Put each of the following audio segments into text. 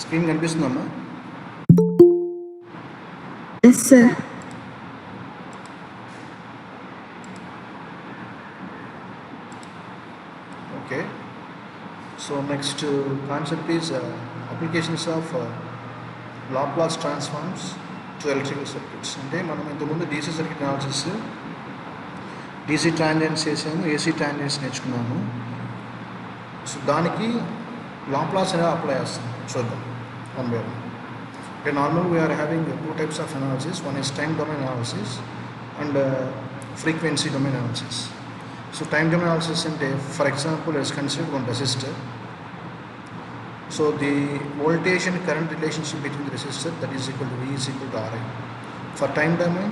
Screen కనిపిస్తుందమ్మా? Yes, sir. Okay. So next concept is applications of Laplace transforms to electrical circuits. అంటే మనం ఇంతకుముందు DC circuit analysis, DC transients చేసాము, AC transients నేర్చుకున్నాము. So దానికి Laplace అనేది apply చేస్తాం. చూద్దాం one by one. Okay, normally we are having two types of analysis. One is time domain analysis and frequency domain analysis. So time domain analysis ante, for example, let's consider one resistor. So the voltage and current relationship between the resistor, that is equal to V is equal to Ri. For time domain,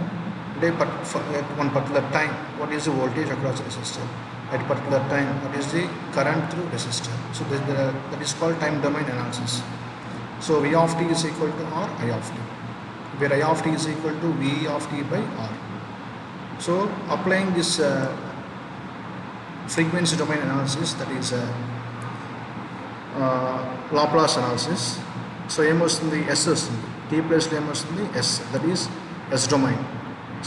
at one particular time, what is the voltage across the resistor? At particular time, what is the current through resistor? So that is called time domain analysis. So V of t is equal to R I of t, where I of t is equal to V of t by R. So applying this frequency domain analysis, that is Laplace analysis. So M was in the S, T plus M was in the S, that is S domain.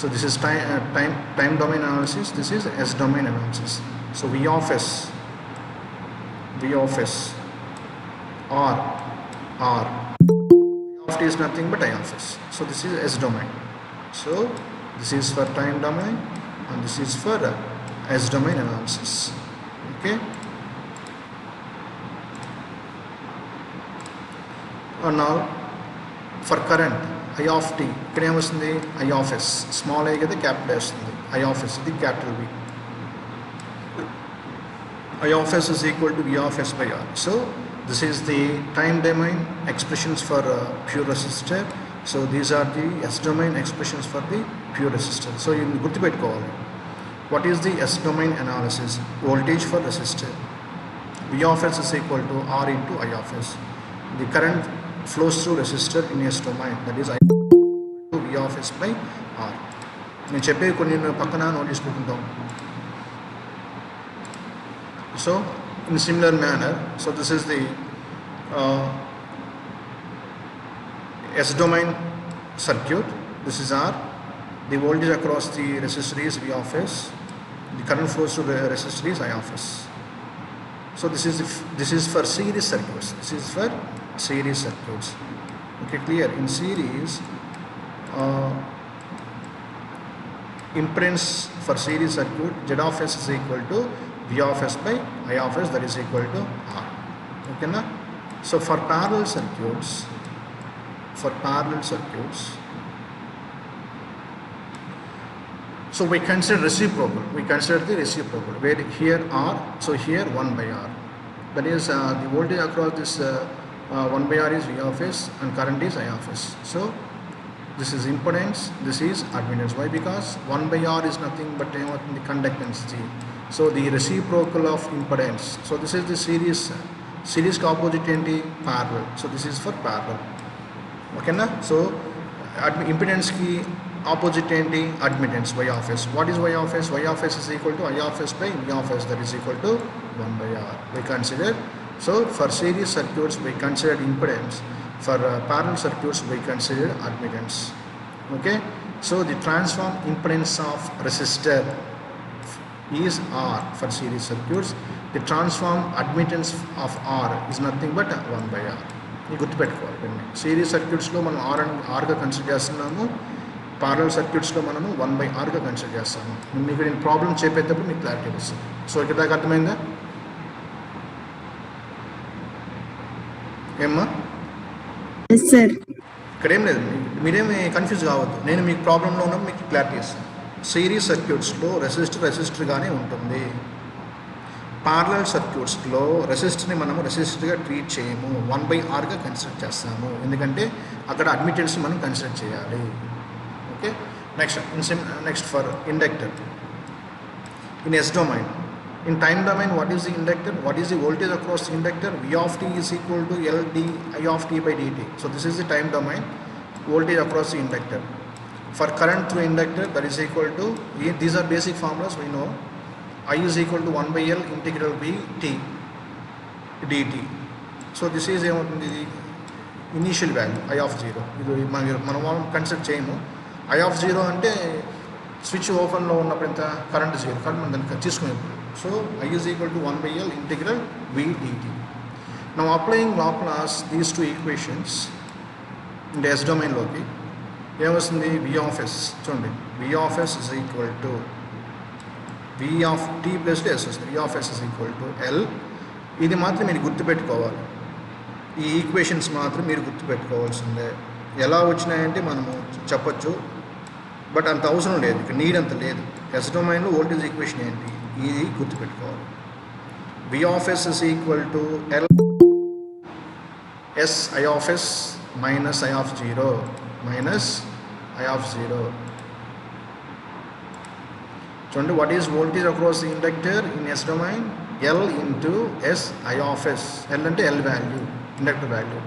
So this is time domain analysis, this is S domain analysis. So V of S R I of t is nothing but I of S. So this is S domain. So this is for time domain and this is for S domain analysis. Okay. And now for current I of t, ఇక్కడ ఏమొస్తుంది I of S, small I కదా capital వస్తుంది, I of S ఇది capital V. I of S is equal to V of S by R. So this is the time domain expressions for pure resistor. So these are the S domain expressions for the pure resistor. So you గుర్తుపెట్టుకోవాలి, what is the S domain analysis? Voltage for resistor, V of S is equal to R into I of S. The current flows through resistor in S domain, that is I to V of S by R. నేను చెప్పేది కొన్ని పక్కన notice పెట్టుకుంటాం. So in similar manner, so this is the S domain circuit, this is R, the voltage across the resistor is V of S, the current flows through the resistor is I of S. So this is for series circuits, okay, clear? In series, impedance for series circuit Z of S is equal to V of S by I of S, that is equal to R. Okay na? So for parallel circuits, so we consider the reciprocal, where here R, so here 1 by R, that is the voltage across this 1 by R is V of S and current is I of S. So this is impedance, this is admittance. Why? Because 1 by R is nothing but the conductance G. So the reciprocal of impedance. So this is the series ka opposite enti parallel. So this is for parallel. Okay na? So impedance ki opposite enti admittance, Y of S. What is Y of S? Y of S is equal to I of S by V of S, that is equal to 1 by R. We consider, so for series circuits we consider impedance, for parallel circuits we consider admittance. Okay, so the transform impedance of resistor is R for series circuits. The transform admittance of R is nothing but 1 by R. You గుర్తుపెట్టుకోవాలి. Series సర్క్యూట్స్లో మనం ఆర్గా consider చేస్తున్నాము, parallel సర్క్యూట్స్లో మనము 1 by R గా consider చేస్తాము. మీకు నేను problem చెప్పేటప్పుడు మీకు క్లారిటీ వస్తుంది. సో ఇక్కడ దాకా అర్థమైందా ఏమ్మా? Yes, sir. ఇక్కడ ఏం లేదు, మీరేమి కన్ఫ్యూజ్ కావద్దు. నేను మీకు ప్రాబ్లంలో ఉన్నప్పుడు మీకు క్లారిటీ ఇస్తాను. సిరీస్ సర్క్యూట్స్లో రెసిస్టర్గానే ఉంటుంది. పారలల్ సర్క్యూట్స్లో రెసిస్టర్ని మనము రెసిస్టర్గా ట్రీట్ చేయము, 1 by R గా కన్సిడర్ చేస్తాము, ఎందుకంటే అక్కడ అడ్మిటెన్స్ మనం కన్సిడర్ చేయాలి. Okay, next for inductor in yes domain. In time domain, what is the inductor? What is the voltage across the inductor? V of t is equal to L d I of t by dt. So this is the time domain, voltage across the inductor. For current through inductor, that is equal to, these are basic formulas we know. I is equal to 1 by L integral V t dt. So this is initial value I of zero. ఇది మనం consider చేయము. I of zero అంటే switch ఓపెన్లో ఉన్నప్పుడు ఎంత current zero, కాబట్టి మనం దానికి తీసుకునేప్పుడు. So I is equal to 1/L integral v dt. Now applying Laplace these two equations into S డొమైన్లోకి ఏమొస్తుంది, వి ఆఫ్ ఎస్. చూడండి, V of yes is equal to V of T plus S వస్తుంది. V of yes is equal to L. ఇది మాత్రం మీరు గుర్తుపెట్టుకోవాలి, ఈ equations మాత్రం మీరు గుర్తుపెట్టుకోవాల్సిందే. ఎలా వచ్చినాయంటే మనము చెప్పచ్చు, బట్ అంత అవసరం లేదు, ఇక్కడ నీడ్ అంత లేదు. ఎస్ డొమైన్లో వోల్టేజ్ ఈక్వేషన్ ఏంటి, ఇది గుర్తుపెట్టుకోవాలి. V of yes is equal to L S I of yes minus I of zero minus I of zero. చూడండి, what is voltage across the inductor in yes domain, L into S I of S. L అంటే L value, inductor value.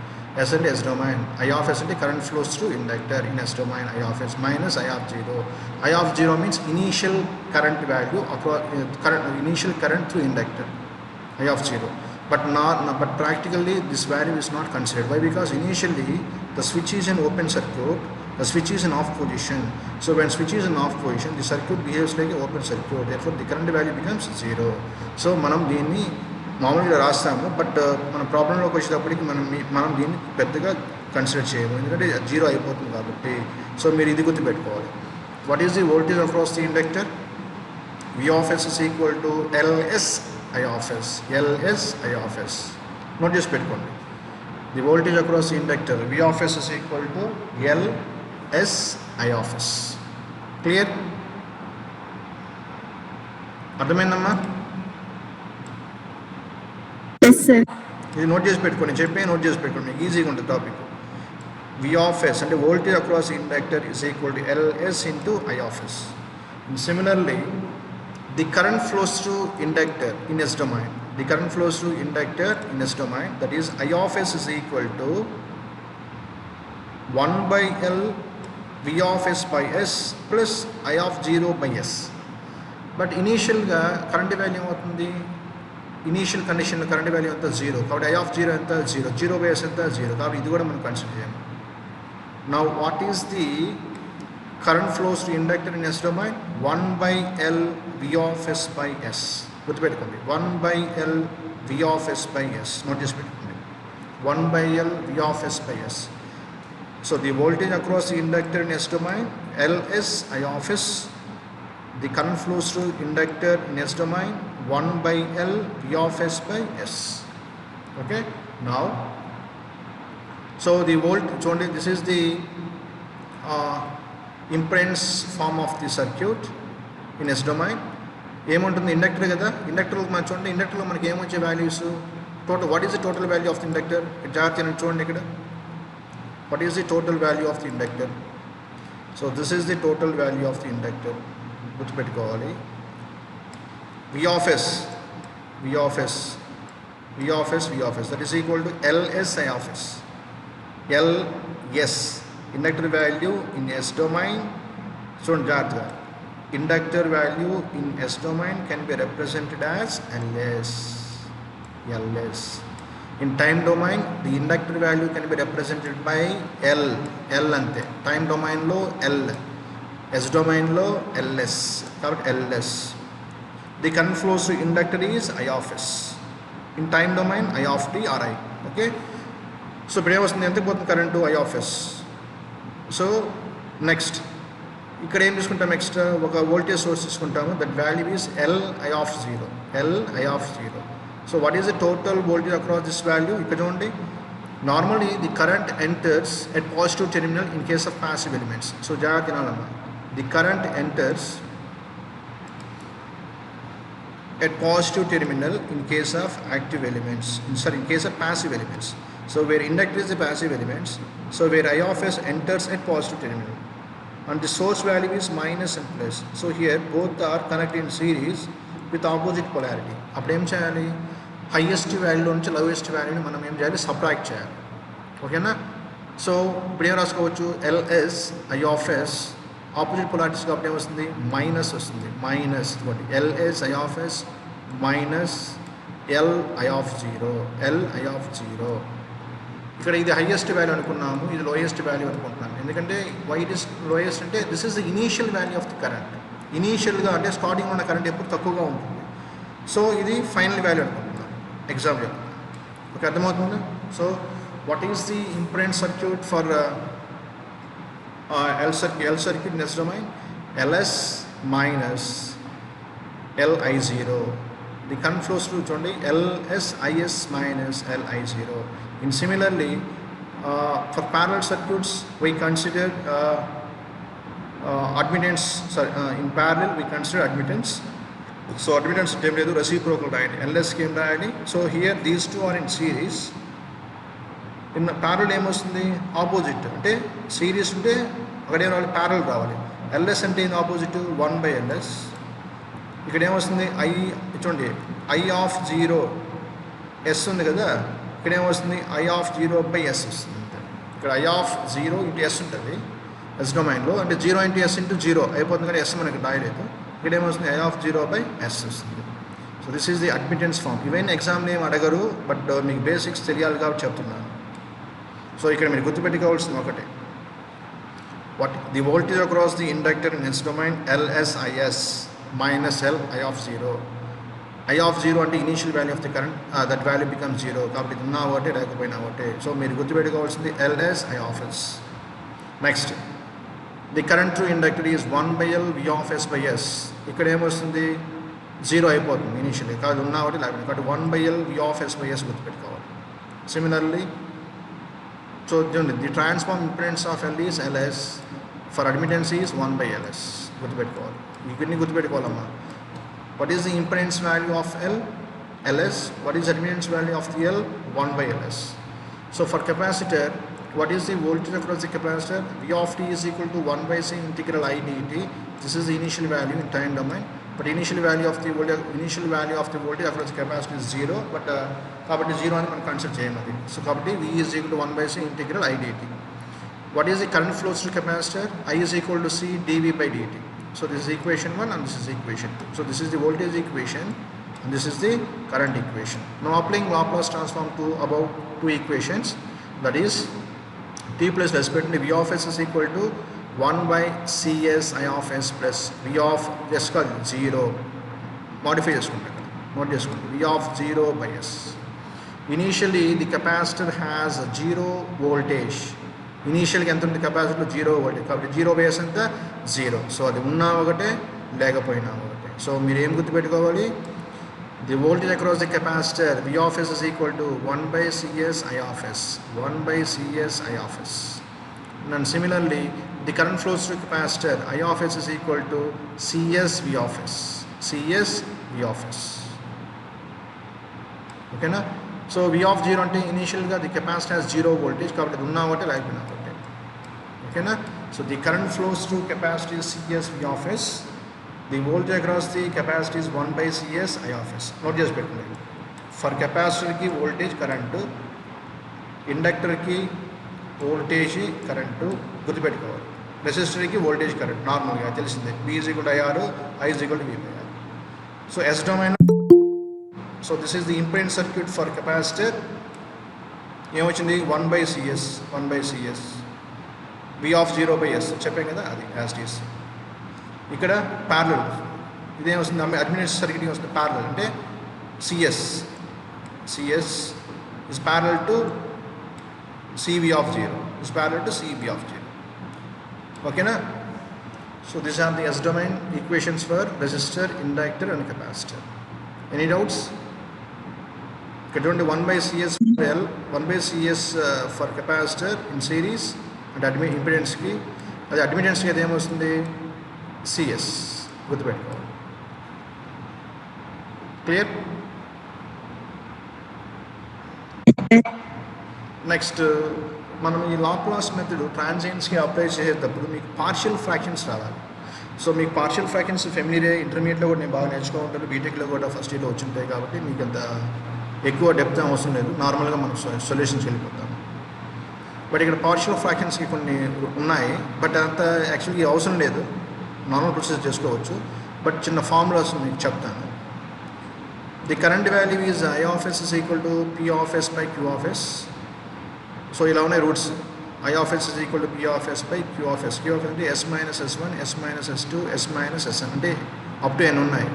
S అంటే S domain. I of yes అంటే current flows through inductor in yes domain I of yes minus I of zero. I of zero means initial current value initial current through inductor I of zero. But practically this value is not considered. Why? Because initially the switch is in open circuit, the switch is in off position. So when switch is in off position, the circuit behaves like an open circuit. Therefore the current value becomes zero. So మనం దీన్ని మామూలుగా రాస్తాము, but మన ప్రాబ్లంలోకి వచ్చేటప్పటికి మనం దీన్ని పెద్దగా consider చేయము, ఎందుకంటే జీరో అయిపోతుంది కాబట్టి. సో మీరు ఇది గుర్తుపెట్టుకోవాలి. What is the voltage across the inductor? V of yes is equal to LS I of s. Ls I of s. Note చేసి పెట్టుకోండి. The voltage across the inductor V of s is equal to L S I of s. Clear? అర్థమైందమ్మా? Yes, sir. ఇది note చేసి పెట్టుకోండి, చెప్పే note చేసి పెట్టుకోండి, ఈజీగా ఉంటుంది టాపిక్. V of s అంటే voltage across the inductor is equal to Ls into I of s. And similarly, the current flows through inductor in S domain. The current flows through inductor in S domain, that is I of s is equal to 1/L V of s by s plus I of 0 by s. But initialగా current value ఏమవుతుంది, initial కండిషన్లో current value అంతా zero, కాబట్టి I of 0 ఎంత zero, 0 by s ఎంత zero, కాబట్టి ఇది కూడా మనం కన్సిడర్ చేయాలి. Now what is the current flows to inductor in S domain? 1/L V of s by s. గుర్తుపెట్టుకోండి, 1/L V of s by s. Note చేసి పెట్టుకోండి, 1/L V of s by s. So the voltage across the inductor in S domain, Ls I of s. The current flows through inductor in S domain, 1/L V of s by s. Okay, now so the చూడండి, this is the impedance form of the circuit in yes domain. ఏముంటుంది, inductor కదా, ఇండక్టర్లో మనం చూడండి, ఇండక్టర్లో మనకి ఏమొచ్చే values total. What is the total value of the inductor? జాగ్రత్తగా చూడండి ఇక్కడ, what is the total value of the inductor? So this is the total value of the inductor, గుర్తుపెట్టుకోవాలి. V of S that is equal to Ls I of s. Ls inductor value in S domain. So జాగ్రత్తగా, inductor value in S domain can be represented as Ls. In time domain the inductor value can be represented by L అంతే. Time డొమైన్లో L, S డొమైన్లో Ls, కాబట్టి Ls. The current flows through inductor is I of s. In time domain I of t or I. Okay, so ఇప్పుడు ఏమొస్తుంది, ఎంత పోతుంది current? I of s. So next ఇక్కడ ఏం తీసుకుంటాం, నెక్స్ట్ ఒక వోల్టేజ్ సోర్స్ తీసుకుంటాము, that value is I of 0. So what is the total voltage across this value? ఇక్కడ చూడండి, normally the current enters at positive terminal in case of passive elements. So జాగ్రత్త తినాలమ్మా, the current enters at positive terminal in case of active elements, in case of passive elements. So where inductor is the passive elements, so where I of s enters at positive terminal and the source value is minus and plus. So here both are connected in series with opposite polarity. అప్పుడు ఏం చేయాలి, highest value నుంచి lowest వాల్యూని మనం ఏం చేయాలి, subtract చేయాలి. ఓకేనా? సో ఇప్పుడు ఏం రాసుకోవచ్చు, Ls I of s opposite polarities కాబట్టి ఏమొస్తుంది, మైనస్ వస్తుంది, minus Ls I of s minus L I of 0. ఇక్కడ ఇది హైయెస్ట్ వాల్యూ అనుకున్నాము, ఇది లోయెస్ట్ వాల్యూ అనుకుంటున్నాము. ఎందుకంటే వై ఇట్ ఇస్ లోయెస్ట్ అంటే this is the initial value of the current. ఇనీషియల్గా అంటే స్టార్టింగ్ ఉన్న కరెంట్ ఎప్పుడు తక్కువగా ఉంటుంది. సో ఇది ఫైనల్ వాల్యూ అనుకుంటున్నాం ఎగ్జాంపుల్. ఓకే, అర్థమవుతుంది. So what is the impedance circuit for L circuit in yes domain? LS minus LI0. The current flows through చూడండి LSIS minus LI0. And similarly, for parallel circuits, we consider admittance. In parallel, we consider admittance. So admittance ఏం లేదు, reciprocal రాయండి, LS కి ఏం రాయండి. So here these two are in series. In parallel ఏమొస్తుంది? Opposite. అంటే series ఉంటే అక్కడేం రావాలి? ప్యారల్ రావాలి. LS అంటే ఇన్ ఆపోజిట్ 1/LS. ఇక్కడ ఏమొస్తుంది? చూడండి I of 0 S ఉంది కదా, ఇక్కడ ఏమొస్తుంది? I of 0/S వస్తుంది. ఇక్కడ I of 0 ఇంటూ S ఉంటుంది ఎస్ డొమైన్లో, అంటే 0 ఇంటూ S ఇంటూ 0 అయిపోతుంది కానీ S మనకి రాయలేదు. ఇక్కడ ఏమొస్తుంది? I of 0/S వస్తుంది. So this is the admittance form. ఇవన్నీ ఎగ్జామ్లో ఏం అడగరు, బట్ మీకు బేసిక్స్ తెలియాలి కాబట్టి చెప్తున్నాను. సో ఇక్కడ మీరు గుర్తుపెట్టుకోవాల్సింది ఒకటే, what the voltage across the inductor in yes domain LSIS minus I of 0. I of 0 అంటే initial value of the current, that value become 0. కాబట్టి ఉన్నా ఒకటే లేకపోయినా ఒకటే. సో మీరు గుర్తుపెట్టుకోవాల్సింది LS I of S. Next, the current through inductor is 1/L V of S/S. ఇక్కడ ఏమొస్తుంది? 0 అయిపోతుంది ఇనీషియల్లీ, కాదు ఉన్నా ఒకటి లేకపోతే. కాబట్టి 1/L V of S/S గుర్తుపెట్టుకోవాలి. సిమిలర్లీ చూడండి, the transform impedance of L is LS, for admittance is 1/LS. గుర్తుపెట్టుకోవాలి, ఇవన్నీ గుర్తుపెట్టుకోవాలమ్మా. What is the impedance value of LS? What is the admittance value of the L? 1/LS. So for capacitor, what is the voltage across the capacitor? V of t is equal to 1/C integral I dt. This is the initial value in time domain. But initial value of the voltage across the capacitor is 0. But కాబట్టి 0 అని మనం consider చేయమది. So కాబట్టి V is equal to 1/C integral I dt. What is the current flows through capacitor? I is equal to C dV/dt. So this is equation 1 and this is equation 2. So this is the voltage equation and this is the current equation. Now applying Laplace transform to above two equations, that is t plus respect to V of S is equal to 1/CS I of S plus V of S called 0. Modify చేసుకుంటాం, note చేసుకుంటాం. V of 0/S. Initially the capacitor has 0 voltage. ఇనీషియల్గా ఎంత ఉంది? కెపాసిటీలో 0 voltage. కాబట్టి 0/S అంతా 0. So అది ఉన్నా ఒకటే లేకపోయినా ఒకటే. సో మీరు ఏం గుర్తుపెట్టుకోవాలి? The voltage across the capacitor V of S is equal to 1/CS I of S. 1/CS I of S. And similarly, the current flows through capacitor I of S is equal to CS V of S. CS V of S. ఓకేనా? So V of 0 అంటే ఇనీషియల్గా the capacitor has 0 voltage, కాబట్టి అది ఉన్నా ఒకటే లేకపోయినా ఒకటే. ఓకేనా? So the current flows through capacity CS V of S. The voltage across the capacity is 1/CS I of S. Note చేసి పెట్టుకోండి. ఫర్ కెపాసిటర్కి వోల్టేజ్ కరెంటు, ఇండక్టర్కి వోల్టేజ్ కరెంటు గుర్తుపెట్టుకోవాలి. రెసిస్టర్కి వోల్టేజ్ కరెంట్ నార్మల్గా తెలిసిందే. V is equal to IR, I is equal to V/R. So S domain. So this is the impedance circuit for capacitor. ఏమొచ్చింది? 1/CS. V of 0/S చెప్పాం కదా, అది as it is. ఇక్కడ parallel, ఇదేమొస్తుంది? Admittance circuit వస్తుంది parallel. అంటే CS is parallel to CV of 0, is parallel to CV of 0. ఓకేనా? So these are the S domain equations for resistor, inductor and capacitor. Any doubts? ఇక్కడ 1/CS L, 1/CS for capacitor in series అంటే ఇంపెడెన్స్కి, అది అడ్మిటెన్స్కి అది ఏమొస్తుంది? CS. గుర్తుపెట్టుకోవాలి. Clear? Next మనం ఈ Laplace method ట్రాన్సియెంట్స్కి apply చేసేటప్పుడు మీకు పార్షియల్ ఫ్రాక్షన్స్ రావాలి. సో మీకు పార్షియల్ ఫ్రాక్షన్స్ ఫెమిలియర్, ఇంటర్మీడియట్లో కూడా నేను బాగా నేర్చుకుంటాను, బీటెక్లో కూడా ఫస్ట్ ఇయర్లో వచ్చి ఉంటాయి. కాబట్టి మీకు అంత ఎక్కువ డెప్త్ అవసరం లేదు, నార్మల్గా మనం సొల్యూషన్స్కి వెళ్ళిపోతాం. బట్ ఇక్కడ పార్షియల్ ఫ్రాక్షన్స్కి కొన్ని ఉన్నాయి, బట్ అంత యాక్చువల్గా అవసరం లేదు, నార్మల్ ప్రొసెస్ చేసుకోవచ్చు. బట్ చిన్న ఫార్ములాస్ మీకు చెప్తాను. The current value is I of S is equal to P of S by Q of S. So ఇలా ఉన్నాయి roots. I of s is equal to P of s by Q of s. Q of s అంటే s minus s1, s minus s2, s minus sn అంటే up to n ఉన్నాయి.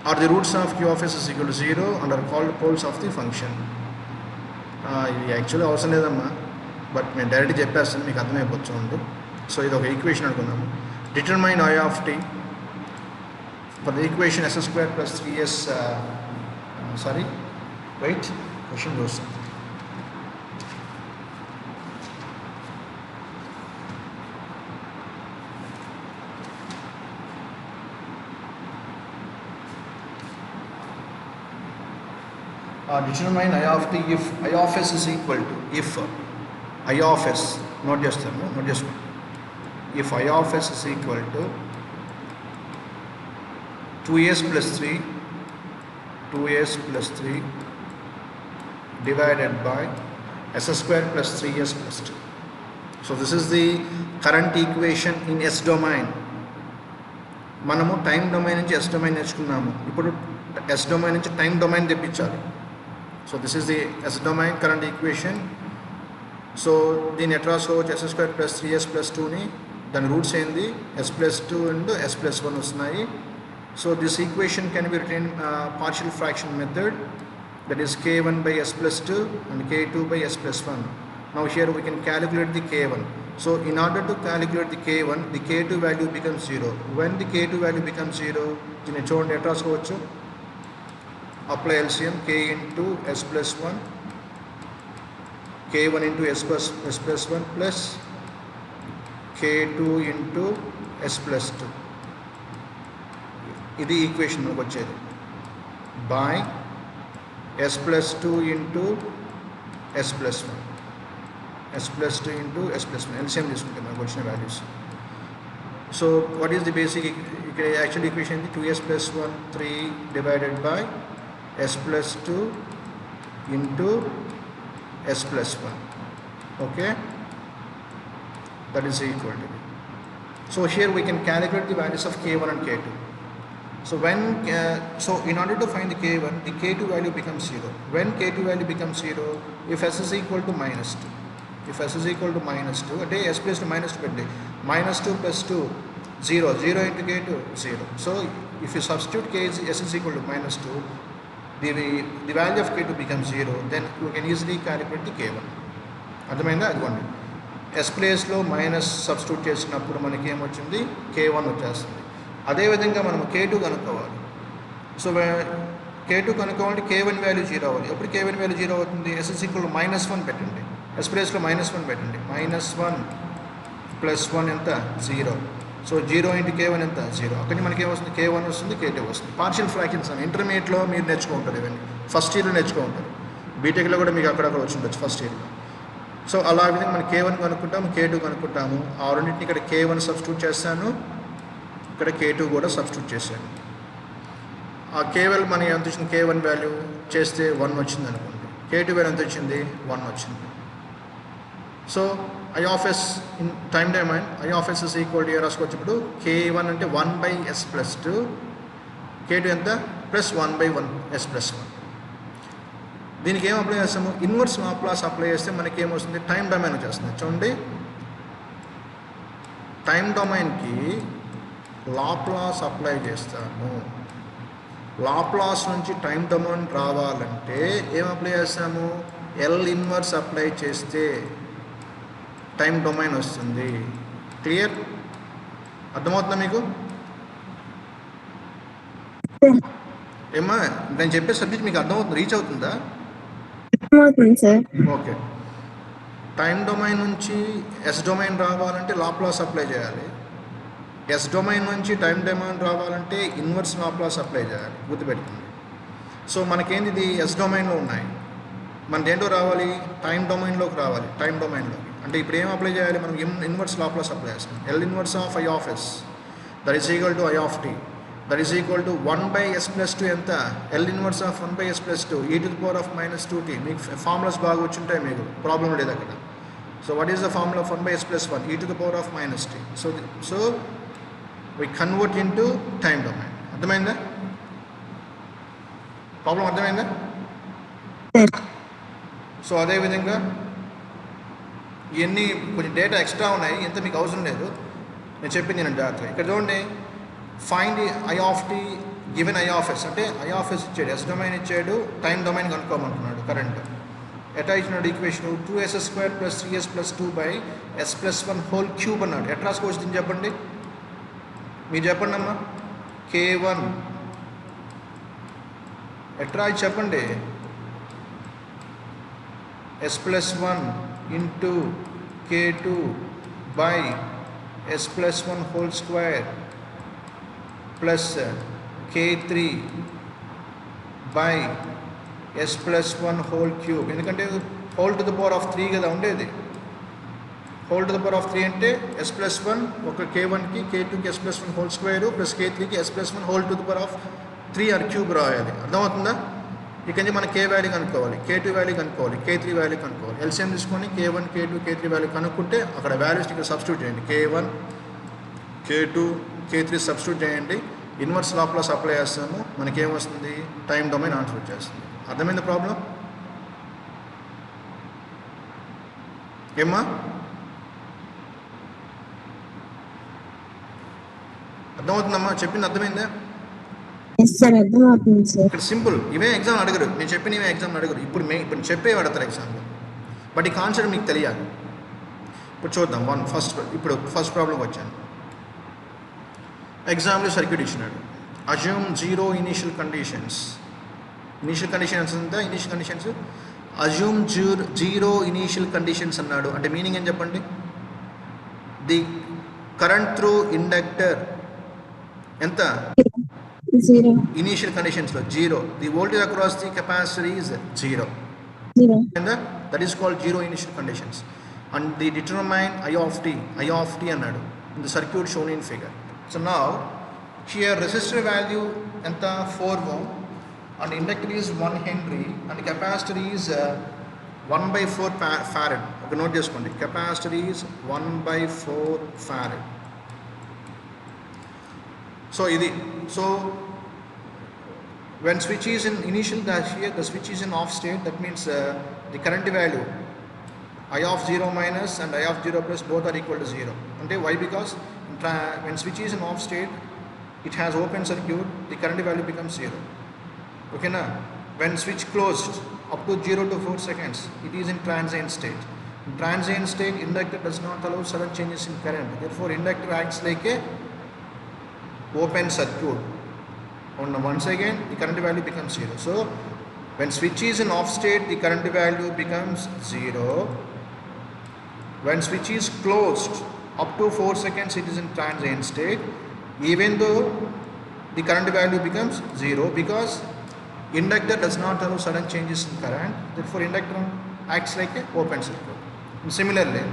Or the roots of Q of s is equal to 0 and are called poles of the function. ఇది actually అవసరం లేదమ్మా, but నేను direct చెప్పేస్తాను, మీకు అర్థమైపోవచ్చు ఉండు. So ఇది ఒక ఈక్వేషన్ అనుకున్నాము. Determine I of t for the equation s square plus 3s question చూస్తాం. Determine I of t if I of s is equal to, if I of s, not just one, if I of s is equal to 2s plus 3 divided by s square plus 3s plus 2. So this is the current equation in s domain. మనము time domain నుంచి S domain నేర్చుకున్నాము, ఇప్పుడు S domain నుంచి time domain తెప్పించాలి. So this is the S domain current equation. So దీన్ని ఎట్లా రాసుకోవచ్చు, yes square plus 3s plus 2ని దాని రూట్స్ ఏంది s plus 2 and s plus 1 వస్తున్నాయి. So this equation can be retain partial fraction method, that is k1 by s plus 2 and k2 by s plus 1. Now here we can calculate the k1. So in order to calculate the k1, the k2 value becomes 0. When the k2 value becomes 0, దీన్ని చూడండి ఎట్లా రాసుకోవచ్చు, apply LCM k into s plus 1, k1 into s plus 1 plus k2 into s plus 2. ఇది equation మనకు వచ్చేది by s plus 2 into s plus 1, s plus 2 into s plus 1 LCM తీసుకుంటే మనకు వచ్చిన values. So what is the basic ఇక్కడ actual equation ఇది 2s plus 1 3 divided by s plus 2 into s plus 1. Okay, that is equal to. So here we can calculate the values of k1 and k2. So when so in order to find the k1, the k2 value becomes 0. When k2 value becomes 0, if s is equal to minus 2, if s is equal to minus 2, అంటే s plus to minus 2 పెట్టి minus 2 plus 2 0 into k2 0. So if you substitute s is equal to minus 2, the value of k2 becomes 0, then you can easily calculate the k1. అర్థమైందా? అదిగోండి s ప్లేస్లో minus substitute చేసినప్పుడు మనకి ఏమొచ్చింది, k1 వచ్చేస్తుంది. అదేవిధంగా మనం k2 కనుక్కోవాలి. సో k2 కనుక్కోవాలంటే k1 వాల్యూ 0 అవ్వాలి. ఎప్పుడు k1 వాల్యూ 0 అవుతుంది, s is equal to minus 1 పెట్టండి, s ప్లేస్లో minus 1 పెట్టండి, minus 1 plus 1 ఎంత 0. సో 0 into k1 ఎంత 0. అక్కడి మనకి ఏమొస్తుంది, k1 వస్తుంది, k2 వస్తుంది. పార్షియల్ ఫ్రాక్షన్స్ అని ఇంటర్మీడియట్లో మీరు నేర్చుకుంటారు, ఇవన్నీ ఫస్ట్ ఇయర్లో నేర్చుకుంటారు, బీటెక్లో కూడా మీకు అక్కడక్కడ వచ్చి ఉండొచ్చు ఫస్ట్ ఇయర్లో. సో అలా విధంగా మనం k1 కనుక్కుంటాము, k2 కనుక్కుంటాము. ఆ రెండింటిని ఇక్కడ k1 సబ్స్టిట్యూట్ చేస్తాను, ఇక్కడ k2 కూడా సబ్స్టిట్యూట్ చేశాను. ఆ కేవలం మనకి ఎంత వచ్చింది, k1 వాల్యూ చేస్తే 1 వచ్చింది అనుకోండి, k2 వాల్యూ ఎంత వచ్చింది 1 వచ్చింది. So I of s in time domain I of s is equal to రాసుకోవచ్చు. ఇప్పుడు k1 అంటే 1 by s plus 2, k2 ఎంత ప్లస్ 1 by 1 s plus 1. దీనికి ఏం అప్లై చేస్తాము, ఇన్వర్స్ లాప్లాస్ అప్లై చేస్తే మనకి ఏమొస్తుంది, టైం డొమైన్ వచ్చేస్తుంది. చూడండి, టైం డొమైన్కి లాప్లాస్ అప్లై చేస్తాను. లాప్లాస్ నుంచి టైం డొమైన్ రావాలంటే ఏం అప్లై చేస్తాము, ఎల్ ఇన్వర్స్ అప్లై చేస్తే టైం డొమైన్ వస్తుంది. క్లియర్? అర్థమవుతుందా మీకు? ఏమా నేను చెప్పే సబ్జెక్ట్ మీకు అర్థమవుతుంది, రీచ్ అవుతుందా? అర్థమవుతుంది సార్. ఓకే, టైం డొమైన్ నుంచి ఎస్ డొమైన్ రావాలంటే లాప్లాస్ అప్లై చేయాలి, ఎస్ డొమైన్ నుంచి టైం డొమైన్ రావాలంటే ఇన్వర్స్ లాప్లాస్ అప్లై చేయాలి, గుర్తుపెట్టుకోండి. సో మనకేంది, ఇది ఎస్ డొమైన్లో ఉన్నాయి, మన దేంట్లో రావాలి, టైం డొమైన్లోకి రావాలి. టైం డొమైన్లోకి అంటే ఇప్పుడు ఏం అప్లై చేయాలి, మనం ఇన్వర్స్ లాప్లాస్ అప్లై చేస్తాం. L inverse of I of s that is equal to I of t that is equal to 1 by s plus 2 ఎంత, L inverse of 1 by s plus 2 e to the power of minus 2t. మీకు formulas బాగా వచ్చుంటాయి, మీకు problem లేదు అక్కడ. So what is the formula of 1 by s plus 1, e to the power of minus t. So we convert into time domain. అర్థమైందా? Problem అర్థమైందా? So అదేవిధంగా ఇవన్నీ కొంచెం డేటా ఎక్స్ట్రా ఉన్నాయి, ఇంత మీకు అవసరం లేదు, నేను చెప్పింది నేను జాగ్రత్తగా. ఇక్కడ చూడండి, find I of t given I of yes అంటే ఐ ఆఫ్ ఎస్ ఇచ్చాడు, ఎస్ డొమైన్ ఇచ్చాడు, టైం డొమైన్ కనుక్కోమంటున్నాడు కరెంట్. ఎట్లా ఇచ్చినాడు equation 2s² + 3s + 2 / s + 1 whole cube అన్నాడు. ఎట్లా రాసుకోవచ్చు చెప్పండి, మీరు చెప్పండి అమ్మా. k1 ఎట్లా చెప్పండి, s + 1 into k2 / s + 1 whole square plus k3 / s + 1 whole cube. ఎందుకంటే whole to the power of 3 కదా ఉండేది. Whole to the power of 3 అంటే s + 1 ఒక k1కి k2కి s + 1 హోల్ స్క్వేర్ ప్లస్ k3కి s + 1 whole to the power of 3 or cube రాయాలి. అర్థమవుతుందా? ఇక్కడి నుంచి మనం k వాల్యూ కనుక్కోవాలి, k2 వాల్యూ కనుక్కోవాలి, k3 వాల్యూ కనుక్కోవాలి. ఎల్సిఎం తీసుకొని k1 k2 k3 వాల్యూ కనుక్కుంటే అక్కడ వాల్యూస్ ఇక్కడ సబ్స్టిట్యూట్ చేయండి. k1 k2 k3 సబ్స్టిట్యూట్ చేయండి, ఇన్వర్స్ లాప్లాస్ అప్లై చేస్తాము, మనకేమొస్తుంది, టైం డొమైన్ ఆన్సర్ వచ్చేస్తుంది. అర్థమైంది ప్రాబ్లం ఏమ్మా? అర్థమవుతుందమ్మా? చెప్పింది అర్థమైందా? ఇక్కడ సింపుల్, ఇవే ఎగ్జామ్ అడగరు, నేను చెప్పిన ఇవే ఎగ్జామ్ అడగరు. ఇప్పుడు చెప్పే అడతారు ఎగ్జామ్లో, బట్ ఈ కాన్సెప్ట్ మీకు తెలియాలి. ఇప్పుడు చూద్దాం ఇప్పుడు ఫస్ట్ ప్రాబ్లంకి వచ్చాను. ఎగ్జామ్లో సర్క్యూట్ ఇచ్చినాడు, assume 0 initial conditions. Initial conditions అంతా initial conditions assume 0 initial conditions అన్నాడు. అంటే మీనింగ్ ఏం చెప్పండి, ది కరెంట్ త్రూ ఇండక్టర్ ఎంత, ఇనీషియల్ కండిషన్స్లో 0, the voltage across the capacitor is 0, that is called 0 initial conditions. And the determine I of t అన్నాడు in the circuit shown in figure. So now here resistor value ఎంత, 4 ohm, and inductor is 1 Henry and capacitor is 1/4 farad. Okay, note చేసుకోండి, capacitor is 1/4 farad. So when switch is in initial dash, here the switch is in off state, that means the current value I of 0 minus and I of 0 plus both are equal to 0. And why? Because when switch is in off state, it has open circuit, the current value becomes 0. Okay na? When switch closed up to 0 to 4 seconds, it is in transient state. In transient state, inductor does not allow sudden changes in current. Therefore, inductor acts like a open circuit. And once again, the current value becomes 0. So, when switch is in off state, the current value becomes 0. When switch is closed up to 4 seconds, it is in transient state. Even though the current value becomes 0, because inductor does not allow sudden changes in current, therefore inductor acts like a open circuit. And similarly,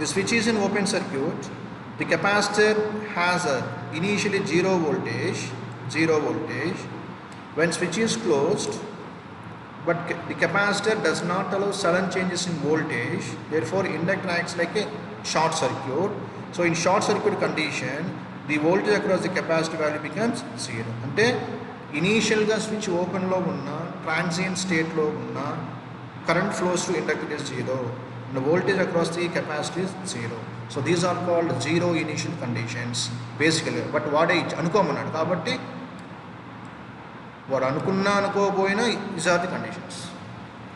the switch is in open circuit, the capacitor has a initially 0 voltage. When switch is closed, but the capacitor does not allow sudden changes in voltage, therefore inductor acts like a short circuit. So in short circuit condition, the voltage across the capacitor value becomes 0. Ante ఇనీషియల్గా switch ఓపెన్లో ఉన్న transient స్టేట్లో ఉన్న current flows to inductor is 0 and voltage across the capacity is 0. So these are called 0 initial conditions బేసికల్గా. But వాడే అనుకోమన్నాడు కాబట్టి వాడు అనుకున్నా అనుకోకపోయినా is are the conditions.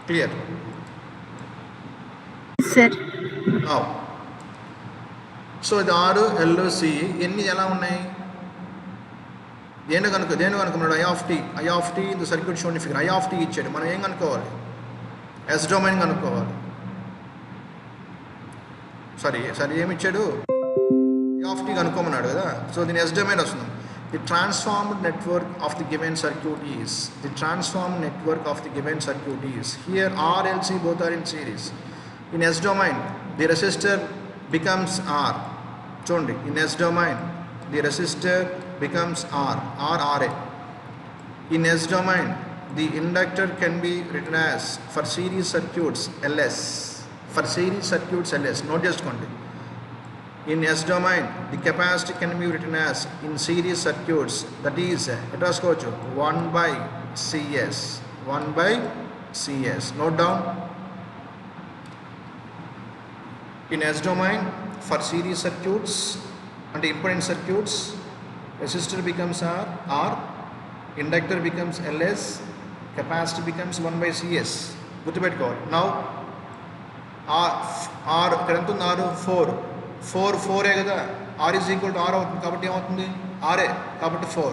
Clear? So ఇది R, L, C ఎన్ని ఎలా ఉన్నాయి, దేని కనుక్కున్నాడు, I of t in the circuit shown figure. I of t ఇచ్చాడు, మనం ఏం కనుక్కోవాలి, ఎస్ డొమైన్ కనుక్కోవాలి. సరే ఏమి ఇచ్చాడు, ఐ ఆఫ్ టీ కనుక్కోమన్నాడు కదా. సో దీని ఎస్ డొమైన్ వస్తుంది. The transformed network of the given circuit is here R, L, C both are in series. In S domain, the resistor becomes R. చూడండి, in S domain, the resistor becomes RRA. In S domain, the inductor can be written as, for series circuits, LS. Note చేసుకోండి. In S domain, the capacitor can be written as, in series circuits, that is, ఎట్లా రాసుకోవచ్చు, 1/CS. CS. Note down. In S domain, for series circuits and impedance circuits, resistor becomes R, inductor becomes LS, capacitor becomes 1 by CS. Guర్తుపెట్టుకోవాలి. Now R ఇక్కడ ఎంత ఉంది? R 4 కదా. R is equal to R అవుతుంది కాబట్టి ఏమవుతుంది? RA కాబట్టి 4.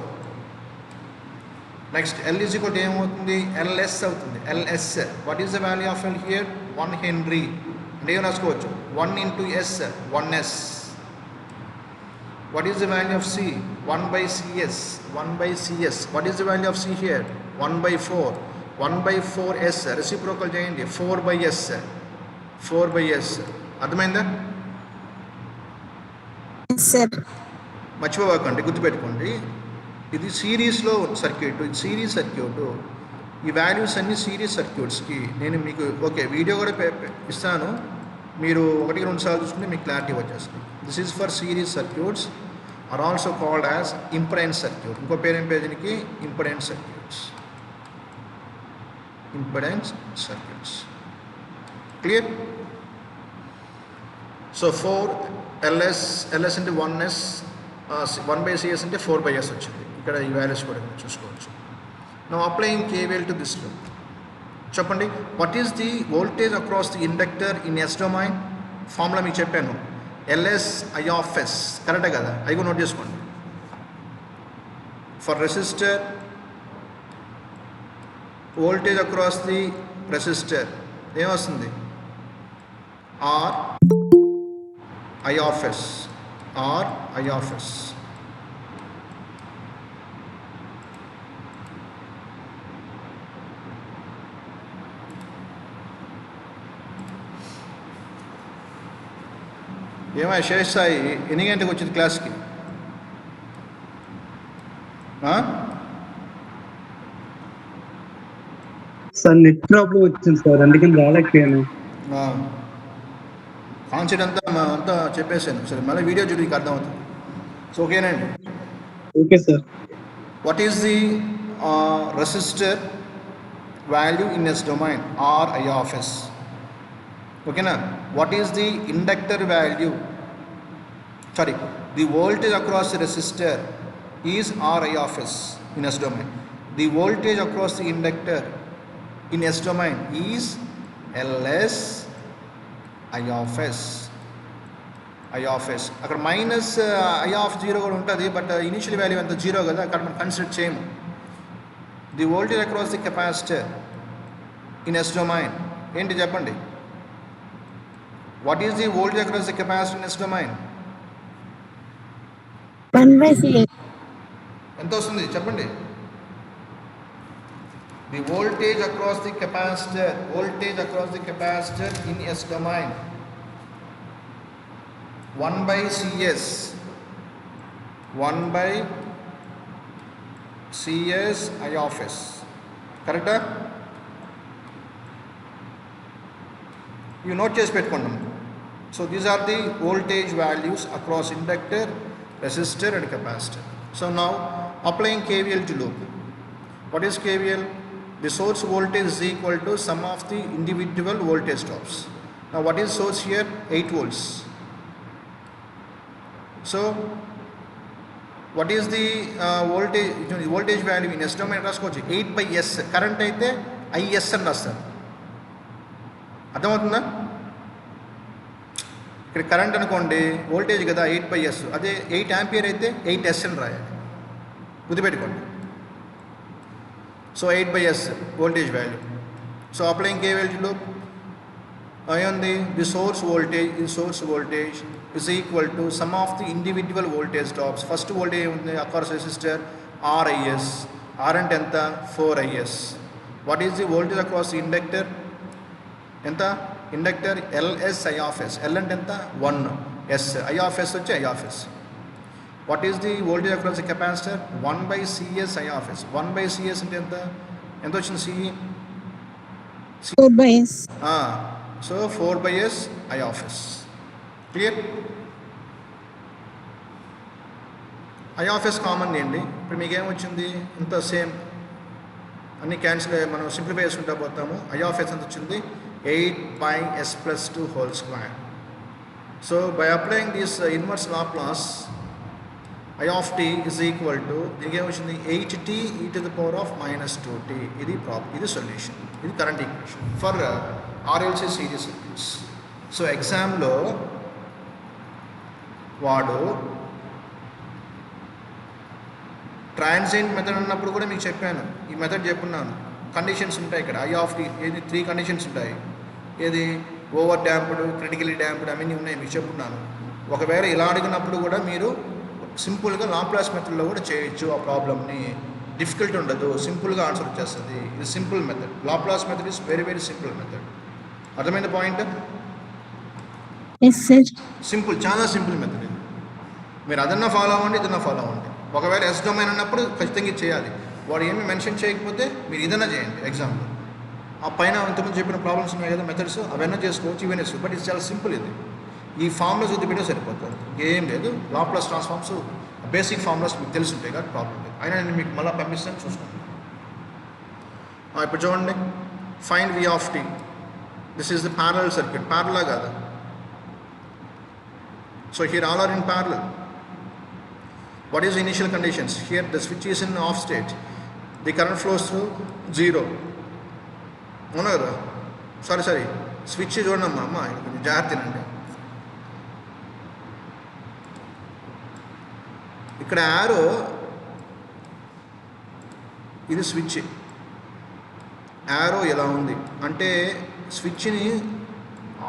Next L is equal to ఏమవుతుంది? LS అవుతుంది. LS. What is the value of L here? 1 Henry. అంటే ఏం రాసుకోవచ్చు? 1 into S, 1S. What is the value of C? 1 by CS. 1 by CS. What is the value of C here? 1 by 4. 1 by 4S. Reciprocal చేయండి. 4 by S. 4 by S. అర్థమైందా? Sir మర్చిపోకండి, గుర్తుపెట్టుకోండి. ఇది సిరీస్లో circuit, ఇది సిరీస్ సర్క్యూట్. ఈ values అన్ని series సర్క్యూట్స్కి నేను మీకు వీడియో కూడా ఇస్తాను. మీరు 1-2 సార్లు చూసుకుంటే మీకు క్లారిటీ వచ్చేస్తుంది. This is for series circuits are also called as impedance circuit. ఇంకో పేరు ఏం పేరుకి? Impedance circuits. Impedance circuits. Clear? So 4 LS అంటే 1S, 1 by CS అంటే 4 by S వచ్చింది. ఇక్కడ ఈ వాల్యూస్ కూడా చూసుకోవచ్చు. Now applying KVL to this loop. చెప్పండి, what is the voltage across the inductor in yes domain? Formula మీకు చెప్పాను, LS I of S. కరెక్టే కదా? అవి కూడా నోట్ చేసుకోండి. For resistor, voltage across the resistor ఏమొస్తుంది? R I of S. R I of S. ఏమై శేషాయి ఎన్ని గంటలకు వచ్చింది క్లాస్కి? సార్ నెట్ ప్రాబ్లం వచ్చింది సార్, అందుకని రాలేకపోయాను. కాన్సెప్ట్ అంతా చెప్పేసాను. సరే, మళ్ళీ వీడియో చూసి మీకు అర్థమవుతుంది. సో ఓకేనండి. Okay sir. What is the resistor value in yes domain? R I of S. ఓకేనా? What is the inductor value? Sorry, the voltage across the resistor is R I of S in S domain. The voltage across the inductor in S domain is LS I of S. I of S. అక్కడ minus I of 0 కూడా ఉంటుంది, but initial value అంతా 0 కదా, అక్కడ మనం consider చేయము. The voltage across the capacitor in yes domain ఏంటి చెప్పండి? What is the voltage across the capacitor in yes domain? 1 by CS. ఎంత వస్తుంది చెప్పండి? The voltage across the capacitor, voltage across the capacitor in yes domain 1 by CS. 1 by CS I of S. కరెక్టా? ఇవి note చేసి పెట్టుకున్నాం. So these are the voltage values across inductor, resistor and capacitor. So now applying KVL to loop. What is KVL? The source voltage is equal to sum of the individual voltage drops. Now what is source here? 8 volts. So what is the voltage value in S domain? రాసుకోవచ్చు 8 by S. Current అయితే IS అని రాస్తారు. అర్థమవుతుందా? ఇక్కడ current అనుకోండి, voltage కదా 8 by S. అదే 8 ampere అయితే 8S అని రాయాలి. గుర్తుపెట్టుకోండి. So 8 by S voltage value. So applying KVL to loop ఏముంది? The source voltage is equal to sum of the individual voltage drops. First voltage ఏముంది? Across resistor RIS. R అంటే ఎంత? 4IS. What is the voltage across the inductor? ఎంత? Inductor LS I of S. L అంటే ఎంత? 1. S I of S వచ్చి I of S. What is the voltage across the capacitor? 1 by CS I of S. 1 by CS అంటే ఎంత? ఎంత వచ్చింది? C 4 by S. So 4 by S I of S. Clear? I of S common అండి. ఇప్పుడు మీకేమొచ్చింది? ఇంత same అన్ని cancel మనం simplify చేసుకుంటా పోతాము. I of s ఎంత వచ్చింది 8 by s plus 2 whole square. So by applying this inverse Laplace, I of t is equal to దీనికి ఏమొచ్చింది 8t e to the power of minus 2t. ఇది solution. ఇది current equation for RLC series circuits. So ఎగ్జామ్లో వాడు transient method అన్నప్పుడు కూడా మీకు చెప్పాను, ఈ మెథడ్ చెప్పున్నాను. కండిషన్స్ ఉంటాయి ఇక్కడ I of t, ఏది 3 కండిషన్స్ ఉంటాయి. ఏది ఓవర్ డ్యాంప్డ్, క్రిటికలీ డ్యాంప్డ్, అవన్నీ ఉన్నాయి మీకు చెప్పున్నాను. ఒకవేళ ఇలా అడిగినప్పుడు కూడా మీరు సింపుల్గా లాప్లాస్ మెథడ్లో కూడా చేయొచ్చు. ఆ ప్రాబ్లమ్ని డిఫికల్ట్ ఉండదు, సింపుల్గా ఆన్సర్ వచ్చేస్తుంది. ఇది simple method. Laplace method is very very simple method. అర్థమైన పాయింట్? Yes sir. సింపుల్, చాలా సింపుల్ మెథడ్ ఇది. మీరు అదన్నా ఫాలో అవ్వండి, ఇదన్నా ఫాలో అవ్వండి. ఒకవేళ ఎస్ డొమైన్ అన్నప్పుడు ఖచ్చితంగా ఇది చేయాలి. వాడు ఏమి మెన్షన్ చేయకపోతే మీరు ఇదన్నా చేయండి ఎగ్జామ్లో. ఆ పైన ఇంతకుముందు చెప్పిన ప్రాబ్లమ్స్ ఉన్నాయి కదా మెథడ్స్, అవన్నీ చేసుకోవచ్చు, ఇవన్నీ. బట్ ఇది చాలా సింపుల్. ఇది ఈ ఫార్ములాస్ వదిలిపెట్టే సరిపోతుంది, ఏం లేదు. లాప్లాస్ ట్రాన్స్ఫార్మ్స్ బేసిక్ ఫార్ములాస్ మీకు తెలిసి ఉంటాయి కాబట్టి ప్రాబ్లం లేదు. అయినా నేను మీకు మళ్ళీ పంపిస్తాను, చూసుకోండి. ఇప్పుడు చూడండి, find V of t. This is the parallel circuit. Parallel కాదు. So here all are in parallel. What is the initial conditions? Here the switch is in off state. The current flows through 0. అవునా కదా? Sorry switch చూడండి అమ్మా, కొంచెం జాగ్రత్తనండి. ఇక్కడ arrow, ఇది switch. Arrow ఎలా ఉంది అంటే స్విచ్ని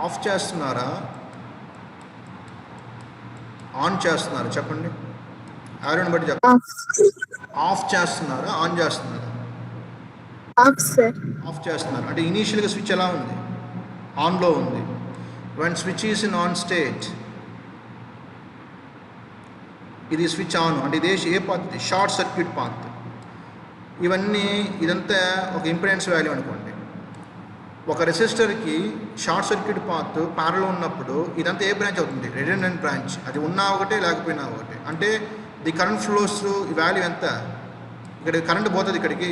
ఆఫ్ చేస్తున్నారా, ఆన్ చేస్తున్నారా? చెప్పండి. యారోని బట్టి చెప్పండి. ఆఫ్ చేస్తున్నారా, ఆన్ చేస్తున్నారా? Of sir. ఆఫ్ చేస్తున్నారు. అంటే ఇనీషియల్గా స్విచ్ ఎలా ఉంది? ఆన్లో ఉంది. When switch is in on state, ఇది స్విచ్ ఆన్. అంటే ఇదే ఏ పాత్? Short circuit path. ఇవన్నీ, ఇదంతా ఒక ఇంపిడెన్స్ వాల్యూ అనుకోండి. ఒక రెసిస్టర్కి షార్ట్ సర్క్యూట్ పాత్ ప్యారల్ ఉన్నప్పుడు ఇదంతా ఏ బ్రాంచ్ అవుతుంది? Redundant branch. అది ఉన్నా ఒకటే, లేకపోయినా ఒకటే. అంటే ది కరెంట్ ఫ్లోస్ త్రూ, ఈ వాల్యూ ఎంత? ఇక్కడ కరెంట్ పోతుంది, ఇక్కడికి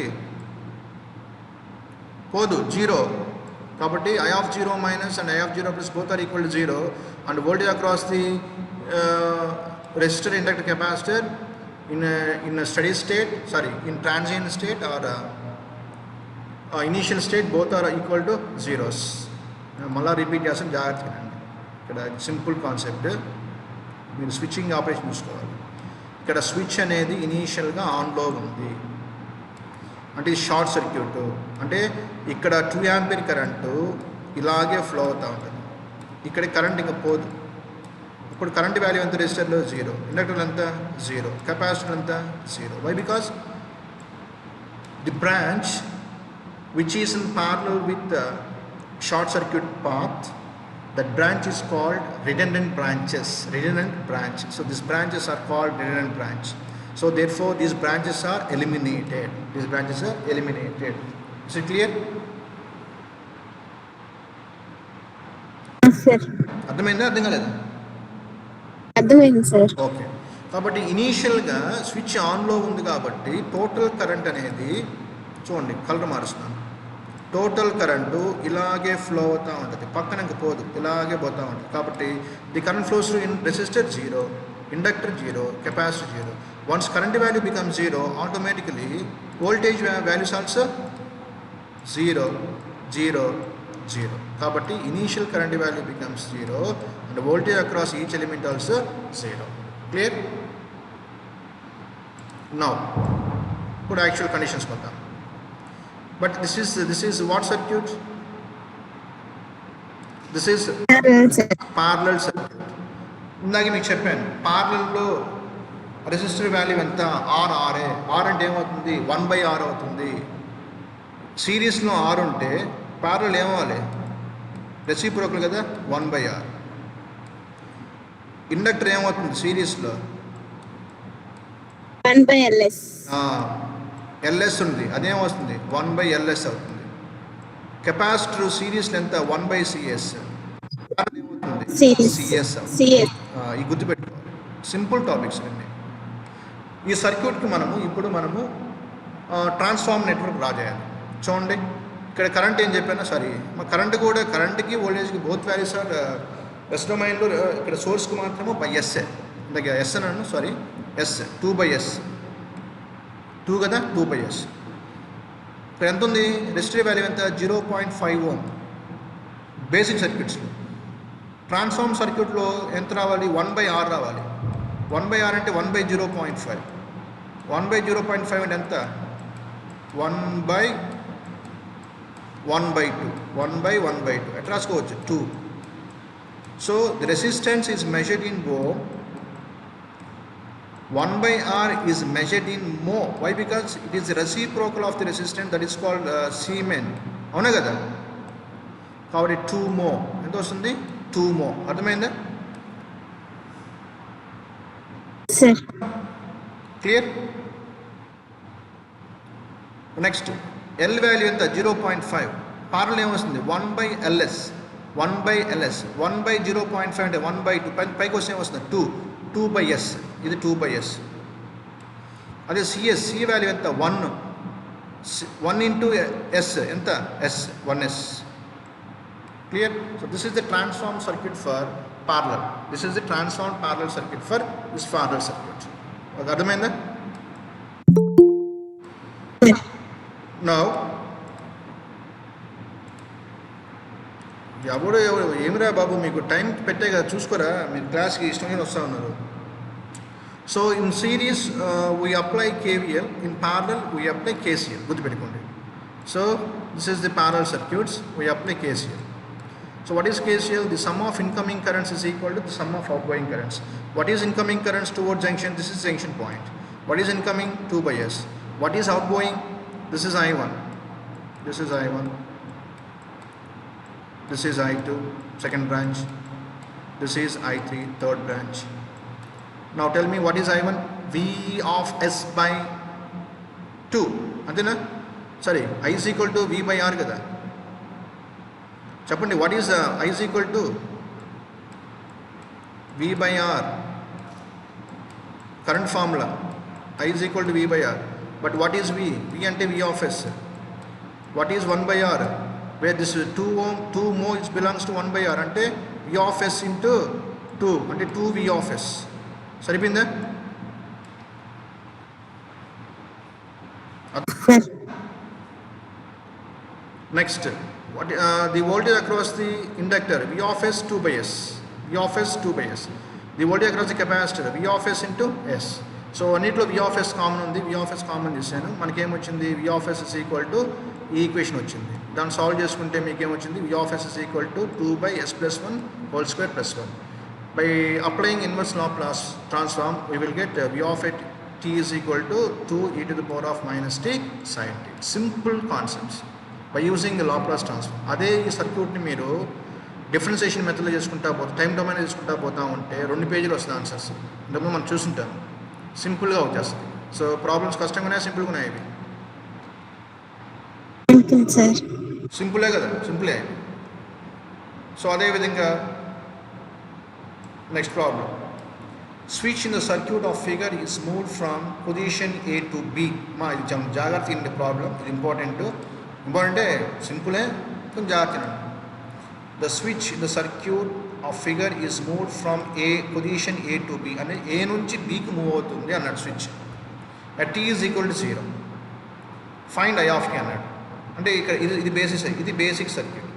పోదు, 0. కాబట్టి I of 0 minus and I of 0 plus both are equal to 0, and voltage across the resistor, inductor, capacitor in a steady state, in transient state or initial state, both are equal to zeros. మళ్ళీ repeat చేస్తాను, జాగ్రత్తగా అండి. ఇక్కడ simple concept, మీరు switching operation చూసుకోవాలి. ఇక్కడ switch అనేది ఇనీషియల్గా ఆన్లో ఉంది, అంటే ఇది షార్ట్ సర్క్యూట్. అంటే ఇక్కడ 2 ఆంపియర్ కరెంటు ఇలాగే ఫ్లో అవుతూ ఉంటుంది. ఇక్కడ కరెంట్ ఇంకా పోదు. ఇప్పుడు కరెంట్ వాల్యూ ఎంత? రెసిస్టర్లో 0, ఇండక్టర్లో ఎంత? 0, కెపాసిటర్ ఎంత? 0. Why? Because the branch which is in parallel with short circuit path, that branch is called redundant branches. So these branches are called redundant branch. So therefore these branches are eliminated. Is it clear? Yes sir. అర్థమైందా? అర్థం కాలేదా? అర్థమైంది sir. Okay. కాబట్టి ఇనీషియల్గా switch ఆన్లో ఉంది కాబట్టి total current అనేది, చూడండి కలర్ మారుస్తున్నాను, టోటల్ కరెంటు ఇలాగే ఫ్లో అవుతూ ఉంటుంది, పక్కన ఇంక పోదు, ఇలాగే పోతూ ఉంటుంది. కాబట్టి the current flows to in resistor 0, inductor 0, capacitor 0. Once current value become 0, automatically voltage values also 0, 0, 0. కాబట్టి initial current value becomes 0 and voltage across each element also 0. Clear? Now ఇప్పుడు యాక్చువల్ కండిషన్స్ కొద్దాం. But this is what circuit? This is parallel circuit. ఇందాక మీకు చెప్పాను, ప్యారలల్లో resistor value ఎంత? RRA. R అంటే ఏమవుతుంది? 1/R అవుతుంది. సిరీస్లో R ఉంటే ప్యారలల్ ఏమవ్వాలి? రెసిప్రోకల్ కదా, 1/R. ఇండక్టర్ ఏమవుతుంది సిరీస్లో? 1/LS. LS ఉంది, అదేం వస్తుంది? 1/LS అవుతుంది. కెపాసిటర్ సిరీస్లో ఎంత? 1/CS. ఏమవుతుంది? CS. ఈ గుర్తుపెట్టుకోవాలి, సింపుల్ టాపిక్స్ అన్నీ. ఈ సర్క్యూట్కి ఇప్పుడు మనము ట్రాన్స్ఫార్మ్ నెట్వర్క్ డ్రా చేయాలి. చూడండి ఇక్కడ కరెంట్ ఏం చెప్పాను, సారీ కరెంట్ కూడా, కరెంట్కి వోల్టేజ్కి బోత్ వాల్యూస్ ఆర్ ఎస్ డొమైన్లో. ఇక్కడ సోర్స్కి మాత్రము బై ఎస్ఏ, ఇందాక ఎస్ అన్నాను, సారీ ఎస్ 2/s 2 కదా, 2/s. ఇక్కడ ఎంత ఉంది, రెసిస్టివ్ వాల్యూ ఎంత, 0.5 Ω. బేసిక్ సర్క్యూట్స్లో. ట్రాన్స్ఫార్మ్ సర్క్యూట్లో ఎంత రావాలి, 1/R రావాలి. 1/R అంటే 1/0.5. 1/0.5 అంటే ఎంత, 1/1/2. 1/1/2 ఎట్లా రాసుకోవచ్చు, 2. So the resistance is measured in ohm. 1/R is measured in mho. Why? Because it is reciprocal of the resistance, that is called Siemens. అవునా కదా, కాబట్టి 2 mho ఎంత వస్తుంది, 2 mho. అర్థమైందా, sir? Clear. Next L value ఎంత, 0.5. పారల్ ఏమొస్తుంది, 1/LS. 1/LS 1/0.5 అంటే 1/2. పైకి వస్తే ఏమొస్తుంది, 2/S. ఇది 2/S. అదే సిఎస్, సి వాల్యూ ఎంత, 1 ఇంటూ ఎస్ ఎంత, s 1S. Clear. So this is the transform circuit for parallel. This is the transformed parallel circuit for this parallel circuit. Okay, అర్థమైందా? Now ఎవడు ఏమిరా బాబు మీకు టైం పెట్టే కదా, చూసుకోరా, మీరు క్లాస్కి ఇష్టంగా వస్తూ ఉన్నారు. So in series we apply KVL, in parallel we apply KCL. గుర్తుపెట్టుకోండి. So this is the parallel circuits, we apply KCL. So what is KCL? The sum of incoming currents is equal to the sum of outgoing currents. What is incoming currents towards junction? This is junction point. What is incoming? 2/s. What is outgoing? This is I1. This is I1. This is I2, second branch. This is I3, third branch. Now tell me what is I1? V of S by 2. Antena? Sorry, I is equal to V by R kada. చెప్పండి, what is I is equal to V by R, current formula. I is equal to V by R. But what is V? V అంటే V of S. What is 1/R? Where this 2 mho is belongs to 1/R అంటే V of S into 2 అంటే 2 V of S. సరిపోయిందా? Next what the voltage across the inductor, V of S 2/s. V of S 2/s. The voltage across the capacitor, V of S into S. So అన్నిట్లో V of S common ఉంది. V of S common చేశాను, మనకేమొచ్చింది, V of S is equal to ఈ equation వచ్చింది. దాన్ని solve చేసుకుంటే మీకేమొచ్చింది, V of S is equal to 2/s + 1 whole square + 1. By applying inverse Laplace transform, we will get V of t is equal to 2e to the power of -t sin t. Simple concepts by using the Laplace transform. అదే ఈ సర్క్యూట్ని మీరు differentiation మెథడ్లో చేసుకుంటా పోతే, time domain చేసుకుంటా పోతా ఉంటే 2 పేజీలు వస్తుంది ఆన్సర్స్. ఇంతకుముందు మనం చూసుంటాం, సింపుల్గా వచ్చేస్తుంది. సో ప్రాబ్లమ్స్ కష్టంగా ఉన్నాయి, సింపుల్గా ఉన్నాయి ఇవి. సింపులే కదా, సింపులే. సో అదేవిధంగా next problem, switch in the circuit off figure is moved from position A to B. మా ఇది జాగ్రత్త ఇండి ప్రాబ్లం, ఇది ఇంపార్టెంట్ అంటే సింపులే, కొంచెం జాగ్రత్త. The switch in the circuit off figure is moved from position A to B అంటే A నుంచి Bకి move అవుతుంది అన్నాడు switch. At T is equal to 0. Find I of t అన్నాడు. అంటే ఇక్కడ ఇది బేసిక్ సర్క్యూట్.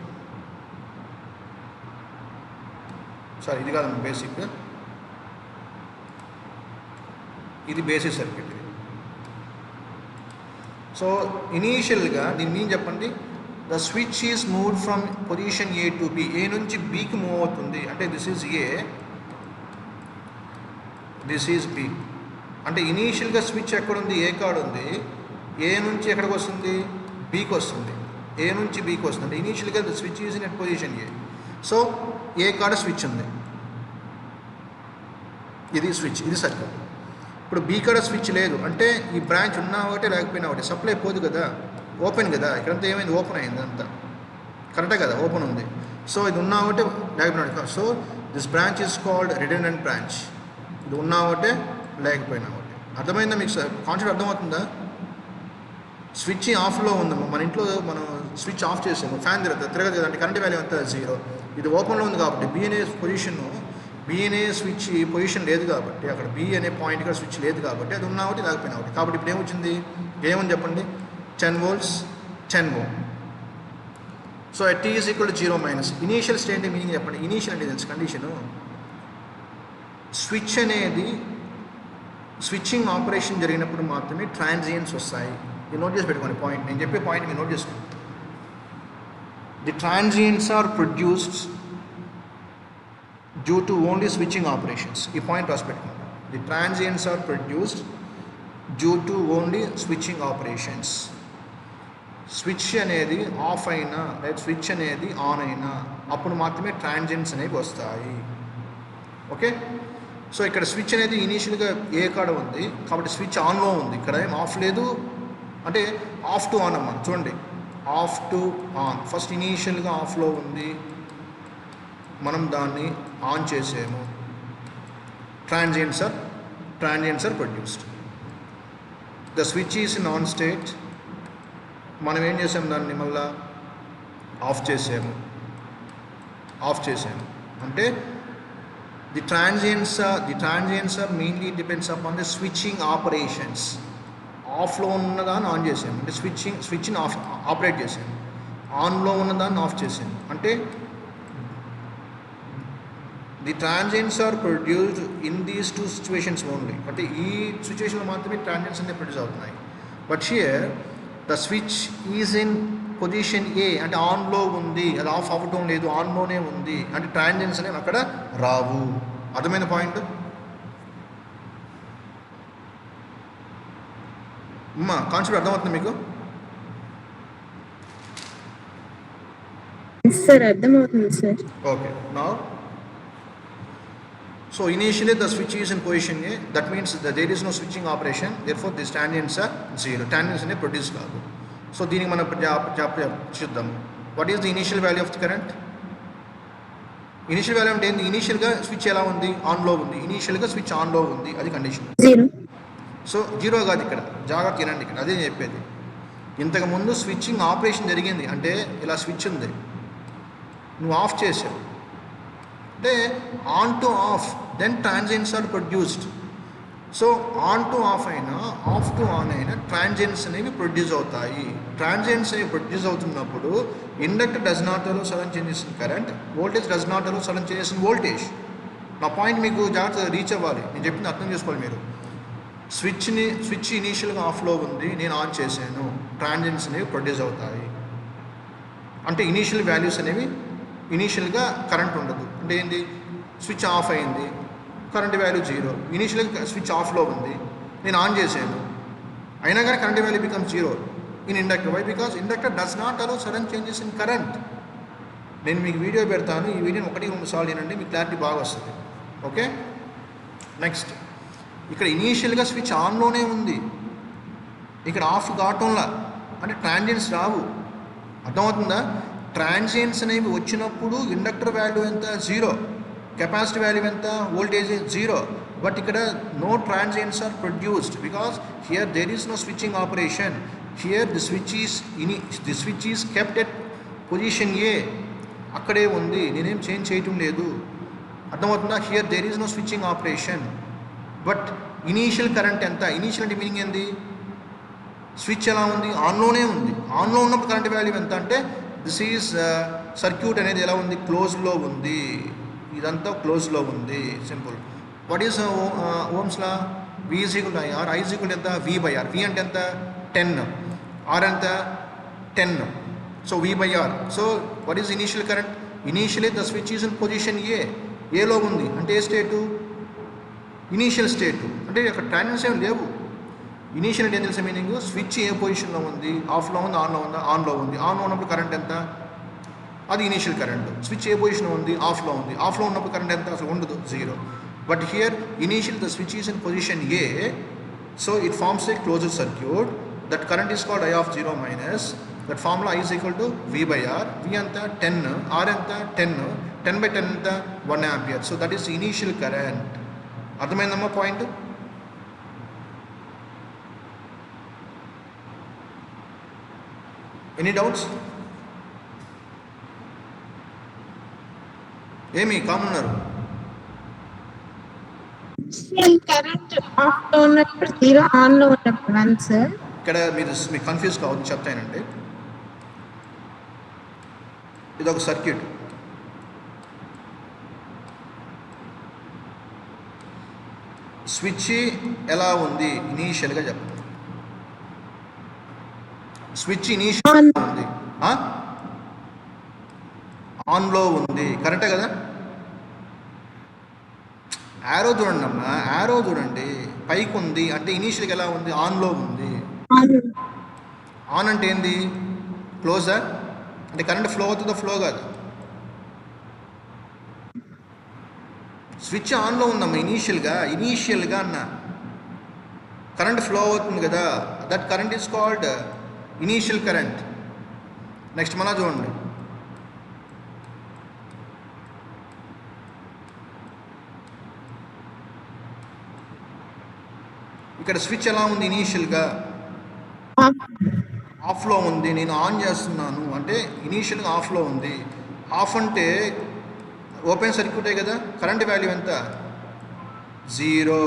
సారీ, ఇది కాదమ్మా బేసిక్, ఇది బేసిక్ సర్క్యూట్. సో ఇనీషియల్గా దీని మీన్ చెప్పండి. The switch is moved from position A to B. ఏ నుంచి Bకి మూవ్ అవుతుంది అంటే this is A, this is B. అంటే ఇనీషియల్గా స్విచ్ ఎక్కడుంది, ఏ కాడ ఉంది. ఏ నుంచి ఎక్కడికి వస్తుంది, Bకి వస్తుంది. ఏ నుంచి Bకి వస్తుంది అంటే ఇనీషియల్గా the switch is in at position A. సో ఏ కాడ స్విచ్ ఉంది, ఇది స్విచ్, ఇది సర్క్యూట్. ఇప్పుడు B కాడ స్విచ్ లేదు అంటే ఈ బ్రాంచ్ ఉన్నా ఒకటే లేకపోయినా ఒకటి, సప్లై పోదు కదా, ఓపెన్ కదా. ఇక్కడంతా ఏమైంది, ఓపెన్ అయింది అంతా, కరెక్టే కదా, ఓపెన్ ఉంది. సో ఇది ఉన్నా ఒకటే లేకపోయినా. So this branch is called redundant branch. ఇది ఉన్నా ఒకటే లేకపోయినా ఒకటే. అర్థమైందా మీకు? కాన్సెప్ట్ అర్థమవుతుందా? స్విచ్ ఆఫ్లో ఉందమ్మా, మన ఇంట్లో మనం స్విచ్ ఆఫ్ చేసాము, ఫ్యాన్ తిరగదు కదంటే కరెంట్ వాల్యూ అంతా 0. ఇది ఓపెన్లో ఉంది కాబట్టి బి అనే పొజిషన్, బి అనే స్విచ్ పొజిషన్ లేదు కాబట్టి, అక్కడ బి అనే పాయింట్ కూడా స్విచ్ లేదు కాబట్టి అది ఉన్నా ఒకటి లేకపోయినా ఒకటి. కాబట్టి ఇప్పుడు ఏమొచ్చింది, ఏమని చెప్పండి, 10 volts 10 ohm. So at t is equal to 0 minus initial state meaning చెప్పండి. ఇనీషియల్ అంటే తెలుసు కండిషను, స్విచ్ అనేది స్విచ్చింగ్ ఆపరేషన్ జరిగినప్పుడు మాత్రమే ట్రాన్సియన్స్ వస్తాయి. మీరు నోట్ చేసి పెట్టుకోండి పాయింట్, నేను చెప్పే పాయింట్ మీరు నోట్ చేసుకోండి. The transients are produced due to only switching operations. ఈ పాయింట్ రాసి పెట్టుకోండి. The transients are produced due to only switching operations. Switch అనేది ఆఫ్ అయినా లేదా స్విచ్ అనేది ఆన్ అయినా అప్పుడు మాత్రమే ట్రాన్సియన్స్ అనేవి వస్తాయి. ఓకే, సో ఇక్కడ స్విచ్ అనేది ఇనీషియల్గా ఏ కాడ ఉంది కాబట్టి స్విచ్ ఆన్లో ఉంది, ఇక్కడ ఏం ఆఫ్ లేదు. అంటే ఆఫ్ టు ఆన్ అమ్మా, చూడండి, ఆఫ్ టు ఆన్. ఫస్ట్ ఇనీషియల్గా ఆఫ్లో ఉంది, మనం దాన్ని ఆన్ చేసాము, transients are produced. The switch is in on state, మనం ఏం చేసాము, దాన్ని మళ్ళా ఆఫ్ చేసాము. అంటే the transients are mainly depends upon the switching operations. ఆఫ్లో ఉన్నదాన్ని ఆన్ చేసాము అంటే స్విచ్ని ఆపరేట్ చేసాము, ఆన్లో ఉన్నదాన్ని ఆఫ్ చేసాము. అంటే the transients are produced in these 2 situations only. అంటే ఈ సిచ్యువేషన్లో మాత్రమే ట్రాన్సియన్స్ అనేవి ప్రొడ్యూస్ అవుతున్నాయి. But here the switch is in position A, అంటే ఆన్లో ఉంది, అది ఆఫ్ అవ్వటం లేదు, ఆన్లోనే ఉంది, అంటే ట్రాన్సియన్స్ అనేవి అక్కడ రావు. అర్థమైన పాయింట్ అమ్మా? కాన్సెప్ట్ అర్థమవుతుంది మీకు? సార్ అర్థమవుతుంది sir. Okay, now, so initially the switch is in position A, that means that there is no switching operation, therefore these transients are 0. Transients are produced కాదు. సో దీనికి మనం చూద్దాం. What is the initial value of the current? Initial value అంటే ఏంటి? ఇనీషియల్గా switch ఎలా ఉంది, ఆన్లో ఉంది. ఇనీషియల్గా స్విచ్ ఆన్లో ఉంది, అది కండిషన్. 0. సో 0 కాదు ఇక్కడ, జాగ్రత్త తినండి, ఇక్కడ అదే చెప్పేది. ఇంతకుముందు స్విచ్చింగ్ ఆపరేషన్ జరిగింది, అంటే ఇలా స్విచ్ ఉంది, నువ్వు ఆఫ్ చేసావు, అంటే on to off, then transients are produced. So on to off అయినా ఆఫ్ టు ఆన్ అయినా ట్రాన్సియన్స్ అనేవి ప్రొడ్యూస్ అవుతాయి. ట్రాన్సియన్స్ అనేవి ప్రొడ్యూస్ అవుతున్నప్పుడు inductor does not allow sudden changes in current, voltage does not allow sudden changes in voltage. నా point మీకు జాగ్రత్తగా reach అవ్వాలి, నేను చెప్పింది అర్థం చేసుకోవాలి మీరు. స్విచ్ ఇనీషియల్గా ఆఫ్లో ఉంది, నేను ఆన్ చేశాను, ట్రాన్సియన్స్ అనేవి ప్రొడ్యూస్ అవుతాయి. అంటే ఇనీషియల్ వాల్యూస్ అనేవి, ఇనీషియల్గా కరెంట్ ఉండదు. అంటే ఏంటి, స్విచ్ ఆఫ్ అయింది, కరెంట్ వాల్యూ 0. ఇనీషియల్గా స్విచ్ ఆఫ్లో ఉంది, నేను ఆన్ చేశాను, అయినా కానీ current value become 0 in inductor. Why? Because inductor does not allow sudden changes in current. నేను మీకు వీడియో పెడతాను, ఈ వీడియోని 1-2 సార్లు వినండి, మీకు క్లారిటీ బాగా వస్తుంది. ఓకే, నెక్స్ట్, ఇక్కడ ఇనీషియల్గా స్విచ్ ఆన్లోనే ఉంది, ఇక్కడ ఆఫ్ కావటంలా, అంటే ట్రాన్సియన్స్ రావు. అర్థమవుతుందా? ట్రాన్సియన్స్ అనేవి వచ్చినప్పుడు ఇండక్టర్ వాల్యూ ఎంత? 0. కెపాసిటీ వాల్యూ ఎంత? వోల్టేజ్ 0. బట్ ఇక్కడ no transients are produced because here there is no switching operation. Here the switch is kept at position A, అక్కడే ఉంది, నేనేం చేంజ్ చేయటం లేదు. అర్థమవుతుందా? Here there is no switching operation. But initial current ఎంత? Initial అంటే meaning ఏంది? Switch ఎలా ఉంది? ఆన్లోనే ఉంది. ఆన్లో ఉన్నప్పుడు కరెంట్ వాల్యూ ఎంత అంటే దిస్ ఈజ్ సర్క్యూట్ అనేది ఎలా ఉంది? క్లోజ్లో ఉంది. ఇదంతా క్లోజ్లో ఉంది. Simple. What is ohm's law? V is equal to IR, I is equal ఎంత? V/R. V అంటే ఎంత? 10. R ఎంత? 10. సో V/R. So what is initial current? Initially the switch is in position A. ఏలో ఉంది అంటే ఏ స్టేటు? ఇనీషియల్ స్టేటు. అంటే అక్కడ ట్రాన్సియన్స్ ఏమి లేవు. ఇనీషియల్ అంటే ఏం తెలిసే మీనింగ్? స్విచ్ ఏ పొజిషన్లో ఉంది? ఆఫ్లో ఉంది, ఆన్లో ఉందా? ఆన్లో ఉంది. ఆన్లో ఉన్నప్పుడు కరెంట్ ఎంత? అది ఇనీషియల్ కరెంట్. స్విచ్ ఏ పొజిషన్లో ఉంది? ఆఫ్లో ఉంది. ఆఫ్లో ఉన్నప్పుడు కరెంట్ ఎంత? అసలు ఉండదు, 0. But here initial the switch is in position A, so it forms a closed circuit. That current is called I of 0 minus. That formula I is equal to V/R. V ఎంత? 10. R ఎంత? 10. 10/10 ఎంత? 1 ampere. So that is initial current. అర్థమైందమ్మా point? Any doubts? ఏమి common ఉన్నారు? Current of లో ఉన్నప్పుడు 0, on లో ఉన్నప్పుడు 1 సార్. ఇక్కడ మీకు కన్ఫ్యూజ్ కావద్దు, చెప్తానండి. ఇది ఒక సర్క్యూట్. స్విచ్ ఎలా ఉంది ఇనీషియల్గా చెప్పండి. స్విచ్ ఇనీషియల్ ఉంది, ఆన్లో ఉంది, కరెక్టే కదా? యారో చూడండి అమ్మా, యారో చూడండి, పైకి ఉంది అంటే ఇనీషియల్గా ఎలా ఉంది? ఆన్లో ఉంది. ఆన్ అంటే ఏంది? క్లోజా? అంటే కరెంట్ ఫ్లో అవుతుందో ఫ్లో కాదు? స్విచ్ ఆన్లో ఉందమ్మా ఇనీషియల్గా అన్న కరెంట్ ఫ్లో అవుతుంది కదా, that current is called initial current. Next మళ్ళా చూడండి, ఇక్కడ స్విచ్ ఎలా ఉంది? ఇనీషియల్గా ఆఫ్లో ఉంది. నేను ఆన్ చేస్తున్నాను అంటే ఇనీషియల్గా ఆఫ్లో ఉంది. ఆఫ్ అంటే ఓపెన్ సర్క్యూటే కదా, కరెంట్ వాల్యూ ఎంత? 0.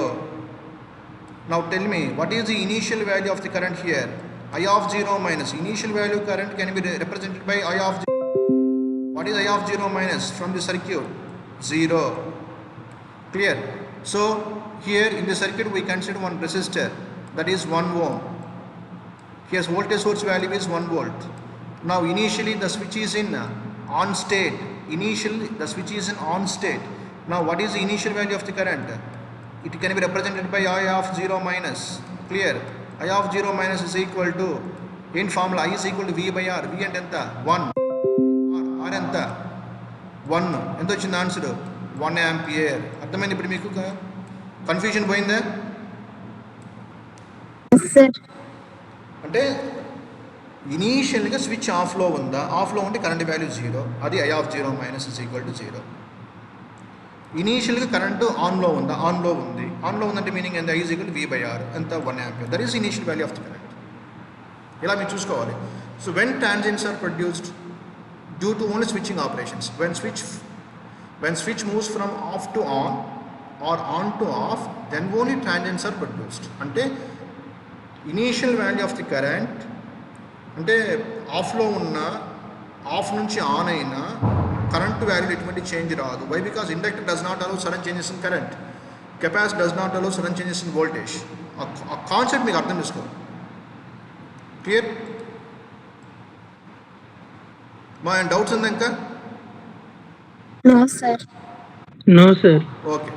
Now tell me, what is the initial value of the current here? I of 0 minus. Initial value current can be represented by I of 0. What is I of 0 minus from the circuit? 0. Clear? So here in the circuit we consider one resistor, that is 1 ohm. Here's voltage source value is 1 volt. Now initially the switch is in on state. Initially the switch is in on state. Now what is the initial value of the current? It can be represented by I of 0 minus. Clear? I of 0 minus is equal to, in formula I is equal to V by R. V అంటే ఎంత? 1. R ఎంత? 1. ఎంత వచ్చింది answer? 1 ampere. అర్థమైంది ఇప్పుడు మీకు? Confusion పోయిందా? అంటే ఇనీషియల్గా స్విచ్ ఆఫ్లో ఉందా? ఆఫ్లో ఉంటే కరెంట్ వాల్యూ 0, అది I of 0 minus is equal to 0. ఇనీషియల్గా కరెంటు ఆన్లో ఉందా? ఆన్లో ఉంది. ఆన్లో ఉందంటే మీనింగ్ ఎంత? I is equal to V by R, ఎంత? 1 ampere. That is initial value of the current. ఇలా మీరు చూసుకోవాలి. So when transients are produced due to only switching operations, when switch moves from off to on or on to off, then only transients are produced. అంటే initial value of the current అంటే ఆఫ్లో ఉన్న, off నుంచి on అయినా current value ఎటువంటి change రాదు. Why? Because inductor does not allow sudden changes in current, capacitor does not allow sudden changes in voltage. ఆ concept మీకు అర్థం చేసుకోవాలి. క్లియర్? మా డౌట్స్ ఉందా ఇంకా? No sir. ఓకే,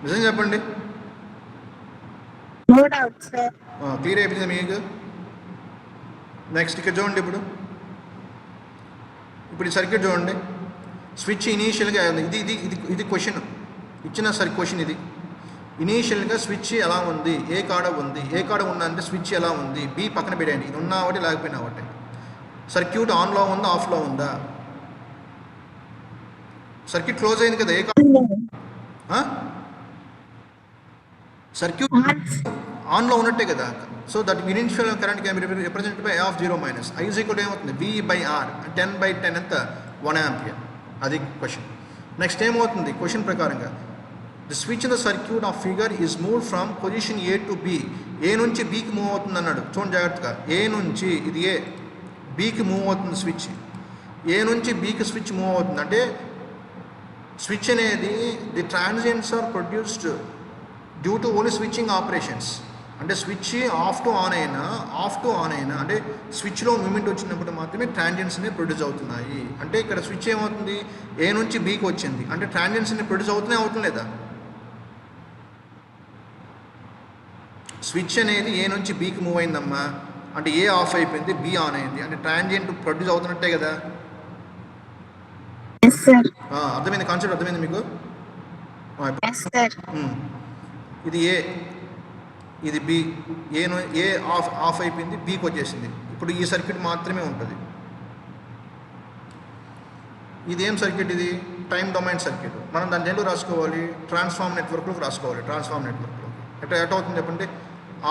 నిజం చెప్పండి. No doubt sir. క్లియర్ అయిపోయింది మీకు? నెక్స్ట్ ఇక్కడ చూడండి, ఇప్పుడు ఈ సర్క్యూట్ చూడండి. స్విచ్ ఇనీషియల్గా ఇది ఇది ఇది ఇది క్వశ్చన్ ఇచ్చిన క్వశ్చన్ ఇది. ఇనీషియల్గా స్విచ్ ఎలా ఉంది? ఏ కాడ ఉంది? ఏ కాడ ఉందంటే స్విచ్ ఎలా ఉంది? బి పక్కన పెట్టండి, ఇది ఉన్నా ఒకటి లేకపోయినా ఒకటి. సర్క్యూట్ ఆన్లో ఉందా? ఆఫ్లో ఉందా? సర్క్యూట్ క్లోజ్ అయింది కదా, ఏ కాడ? సర్క్యూట్ ఆన్లో ఉన్నట్టే కదా. So that initial current can be represented by I of 0 minus. I is equal to ఏమవుతుంది? V by R, 10/10 ఎంత? 1 ఆంపియర్. అది క్వశ్చన్. నెక్స్ట్ ఏమవుతుంది క్వశ్చన్ ప్రకారంగా? The switch in the circuit off figure is move from position A to B. ఏ నుంచి Bకి move అవుతుంది అన్నాడు. చూడండి జాగ్రత్తగా. ఏ నుంచి, ఇది ఏ, Bకి మూవ్ అవుతుంది స్విచ్. ఏ నుంచి Bకి స్విచ్ మూవ్ అవుతుంది అంటే స్విచ్ అనేది the transients are produced due to only switching operations. అంటే స్విచ్ ఆఫ్ టు ఆన్ అయినా అంటే స్విచ్లో మూమెంట్ వచ్చినప్పుడు మాత్రమే ట్రాన్సియెంట్స్ అనేవి ప్రొడ్యూస్ అవుతున్నాయి. అంటే ఇక్కడ స్విచ్ ఏమవుతుంది? ఏ నుంచి Bకి వచ్చింది అంటే ట్రాన్సియెంట్స్ అనేవి ప్రొడ్యూస్ అవుతున్నాయి లేదా? స్విచ్ అనేది ఏ నుంచి Bకి మూవ్ అయిందమ్మా అంటే ఏ ఆఫ్ అయిపోయింది, B ఆన్ అయింది అంటే ట్రాన్సియెంట్ ప్రొడ్యూస్ అవుతున్నట్టే కదా. అర్థమైంది? కాన్సెప్ట్ అర్థమైంది మీకు? ఇది ఏ, ఇది బి. ఏ ఆఫ్ అయిపోయింది, Bకి వచ్చేసింది. ఇప్పుడు ఈ సర్క్యూట్ మాత్రమే ఉంటుంది. ఇది ఏం సర్క్యూట్? ఇది టైం డొమైన్ సర్క్యూట్. మనం దాన్ని దేంట్లో రాసుకోవాలి? ట్రాన్స్ఫార్మ్ నెట్వర్క్లోకి రాసుకోవాలి. ట్రాన్స్ఫార్మ్ నెట్వర్క్లో ఎట్లా అవుతుంది చెప్పండి?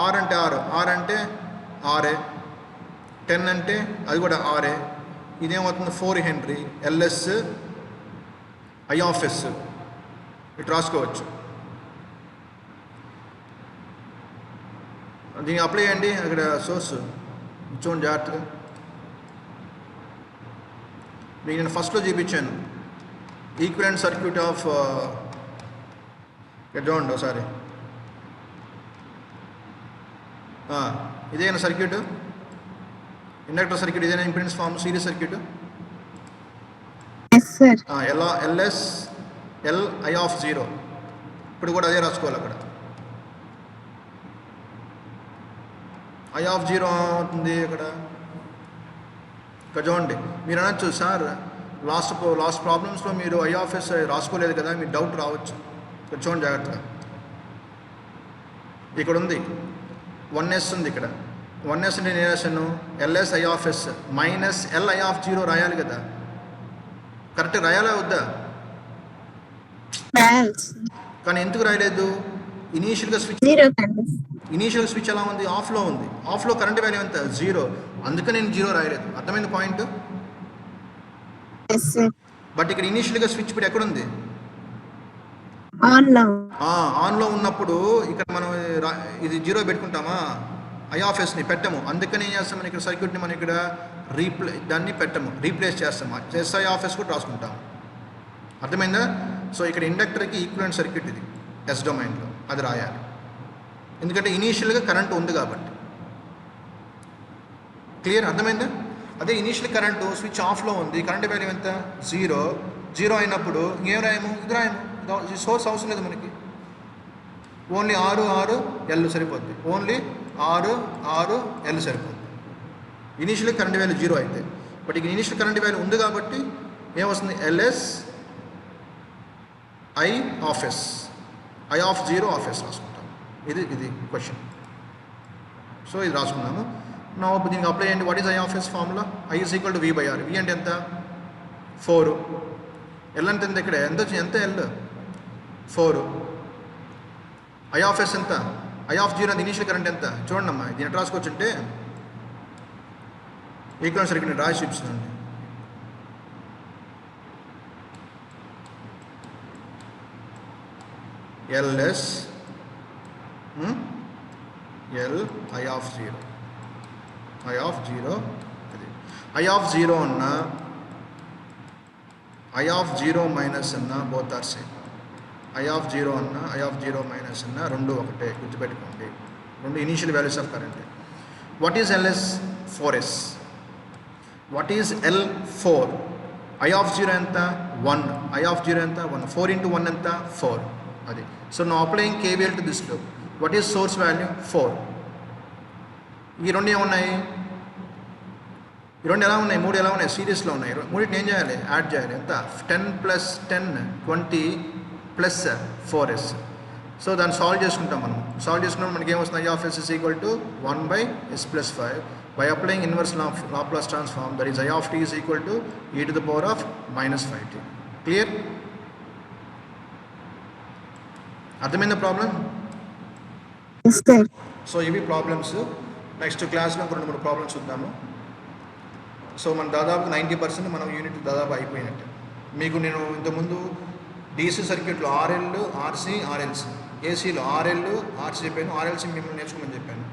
ఆర్ అంటే ఆర్, ఆర్ అంటే ఆర్ఏ, 10 అంటే అది కూడా ఆరే. ఇదేమవుతుంది 4 henry LS I of s ఇటు రాసుకోవచ్చు. దీన్ని అప్లై చేయండి అక్కడ సోర్స్ చూడండి జాగ్రత్తగా. మీకు నేను ఫస్ట్లో చూపించాను ఈక్వలెంట్ సర్క్యూట్ ఆఫ్ చూడండి ఒకసారి. ఇదేనా సర్క్యూట్, ఇండక్టర్ సర్క్యూట్, ఇదేనా impedance form series circuit. LS L I of 0 ఇప్పుడు కూడా అదే రాసుకోవాలి అక్కడ. ఐ ఆఫ్ 0 అవుతుంది ఇక్కడ చూడండి. మీరు అనొచ్చు సార్ లాస్ట్ ప్రాబ్లమ్స్లో మీరు ఐ ఆఫ్ ఎస్ రాసుకోలేదు కదా, మీరు డౌట్ రావచ్చు. ఇక్కడ చూడండి జాగ్రత్తగా. ఇక్కడ ఉంది 1s ఉంది ఇక్కడ. 1s అంటే నేను రాశాను LS I of yes minus L I of 0 రాయాలి కదా. కరెక్ట్ రాయాలా వద్దా? కానీ ఎందుకు రాయలేదు? ఇనీషియల్గా స్విచ్ ఎలా ఉంది? ఆఫ్లో ఉంది. ఆఫ్లో కరెంట్ వాల్యూ ఎంత? 0. అందుకని నేను 0 రాయలేదు. అర్థమైంది పాయింట్? బట్ ఇక్కడ ఇనీషియల్గా స్విచ్ ఇప్పుడు ఎక్కడుంది? ఆన్లో ఉన్నప్పుడు ఇక్కడ మనం ఇది 0 పెట్టుకుంటామా? I of ఎస్ని పెట్టము. అందుకని ఏం చేస్తాం, మనం ఇక్కడ సర్క్యూట్ని మనం ఇక్కడ దాన్ని పెట్టము, రీప్లేస్ చేస్తాము. ఎస్ఐ ఆఫ్ ఎస్ కూడా రాసుకుంటాము. అర్థమైందా? సో ఇక్కడ ఇండక్టర్కి ఈక్వలెంట్ సర్క్యూట్ ఇది ఎస్ డొమైన్లో, అది రాయాలి. ఎందుకంటే ఇనీషియల్గా కరెంట్ ఉంది కాబట్టి. క్లియర్? అర్థమైందా? అదే ఇనీషియల్ కరెంటు స్విచ్ ఆఫ్లో ఉంది, కరెంట్ వాల్యూ ఎంత? 0 అయినప్పుడు ఏం రాయము? ఇది రాయము. సోర్స్ అవసరం లేదు మనకి. ఓన్లీ 6 ఎల్ సరిపోద్ది. ఓన్లీ 6 ఎల్ సరిపోద్ది. ఇనీషియల్ కరెంట్ వాల్యూ 0 అయితే. బట్ ఇక ఇనీషియల్ కరెంట్ వాల్యూ ఉంది కాబట్టి ఏమొస్తుంది? LS I of s, I of 0 of s రాసుకుంటాం. ఇది క్వశ్చన్. సో ఇది రాసుకున్నాము. నా దీనికి అప్లై చేయండి. What is I of S formula? I is equal to V by R. V అంటే ఎంత? 4. ఎల్ అంటే ఎంత? ఇక్కడ ఎంత ఎల్? 4. ఐ ఆఫ్ ఎస్ ఎంత? ఐ ఆఫ్ 0 అంటే ఇనీషియల్ కరెంట్ ఎంత? చూడండి అమ్మా, దీన్ని ఎట్లా రాసుకోవచ్చు అంటే ఈక్వలెంట్ సర్క్యూట్ రాసి చూపిస్తున్నాను. LS L I of 0, I of 0. అది ఐ ఆఫ్ 0 అన్న ఐ ఆఫ్ 0 మైనస్ అన్న both are same. I of 0 అన్న ఐ ఆఫ్ 0 మైనస్ అన్న రెండు ఒకటే, గుర్తుపెట్టుకోండి. రెండు initial values of current. What is LS? 4s. What is L? 4. I of 0 ఎంత? 1. ఐ ఆఫ్ 0 ఎంత? 1. 4 into 1 ఎంత? 4. అది. So no applying KVL to this loop. What is source value? 4. ఈ రెండు ఏమున్నాయి? ఈ రెండు ఎలా ఉన్నాయి? 3 ఎలా ఉన్నాయి? సిరీస్లో ఉన్నాయి. మూడింటిని ఏం చేయాలి? యాడ్ చేయాలి. ఎంత? 10 + 10 20 + 4s. సో దాన్ని సాల్వ్ చేసుకుంటాం మనం. సాల్వ్ చేసుకున్నప్పుడు మనకి ఏమొస్తుంది? I of yes is equal to 1/s + 5. By applying inverse Laplace transform, that is I of t is equal to e⁻⁻5t. Clear? అర్థమైందా ప్రాబ్లం? సో ఇవి ప్రాబ్లమ్స్. నెక్స్ట్ క్లాస్లో 2-3 ప్రాబ్లమ్స్ చూద్దాము. సో మన దాదాపు 90% మనం యూనిట్ దాదాపు అయిపోయినట్టు. మీకు నేను ఇంతకుముందు డీసీ సర్క్యూట్లో ఆర్ఎల్, ఆర్సీ, ఆర్ఎల్సీ, ఏసీలో ఆర్ఎల్, ఆర్సీ చెప్పాను, ఆర్ఎల్సీ మిమ్మల్ని నేర్చుకోమని చెప్పాను.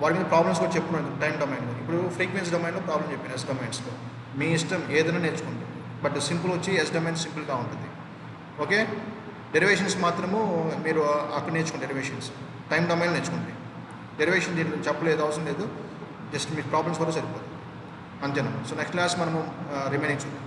వాటి మీద ప్రాబ్లమ్స్ కూడా చెప్పుకున్నాను టైం డొమైన్లో. ఇప్పుడు ఫ్రీక్వెన్సీ డొమైన్లో ప్రాబ్లం చెప్పాను. ఎస్ డొమైన్స్లో మీ ఇష్టం ఏదైనా నేర్చుకుంటుంది. బట్ సింపుల్ వచ్చి ఎస్ డొమైన్ సింపుల్గా ఉంటుంది. ఓకే, డెరివేషన్స్ మాత్రము మీరు అక్కడ నేర్చుకోండి. డెరివేషన్స్ టైం డొమైన్ నేర్చుకోండి. డెరివేషన్ దీంట్లో చెప్పలేదు, అవసరం లేదు. జస్ట్ మీ ప్రాబ్లమ్స్ కూడా సరిపోదు, అంతేనా? సో నెక్స్ట్ క్లాస్ మనము రిమైనింగ్ చూద్దాం.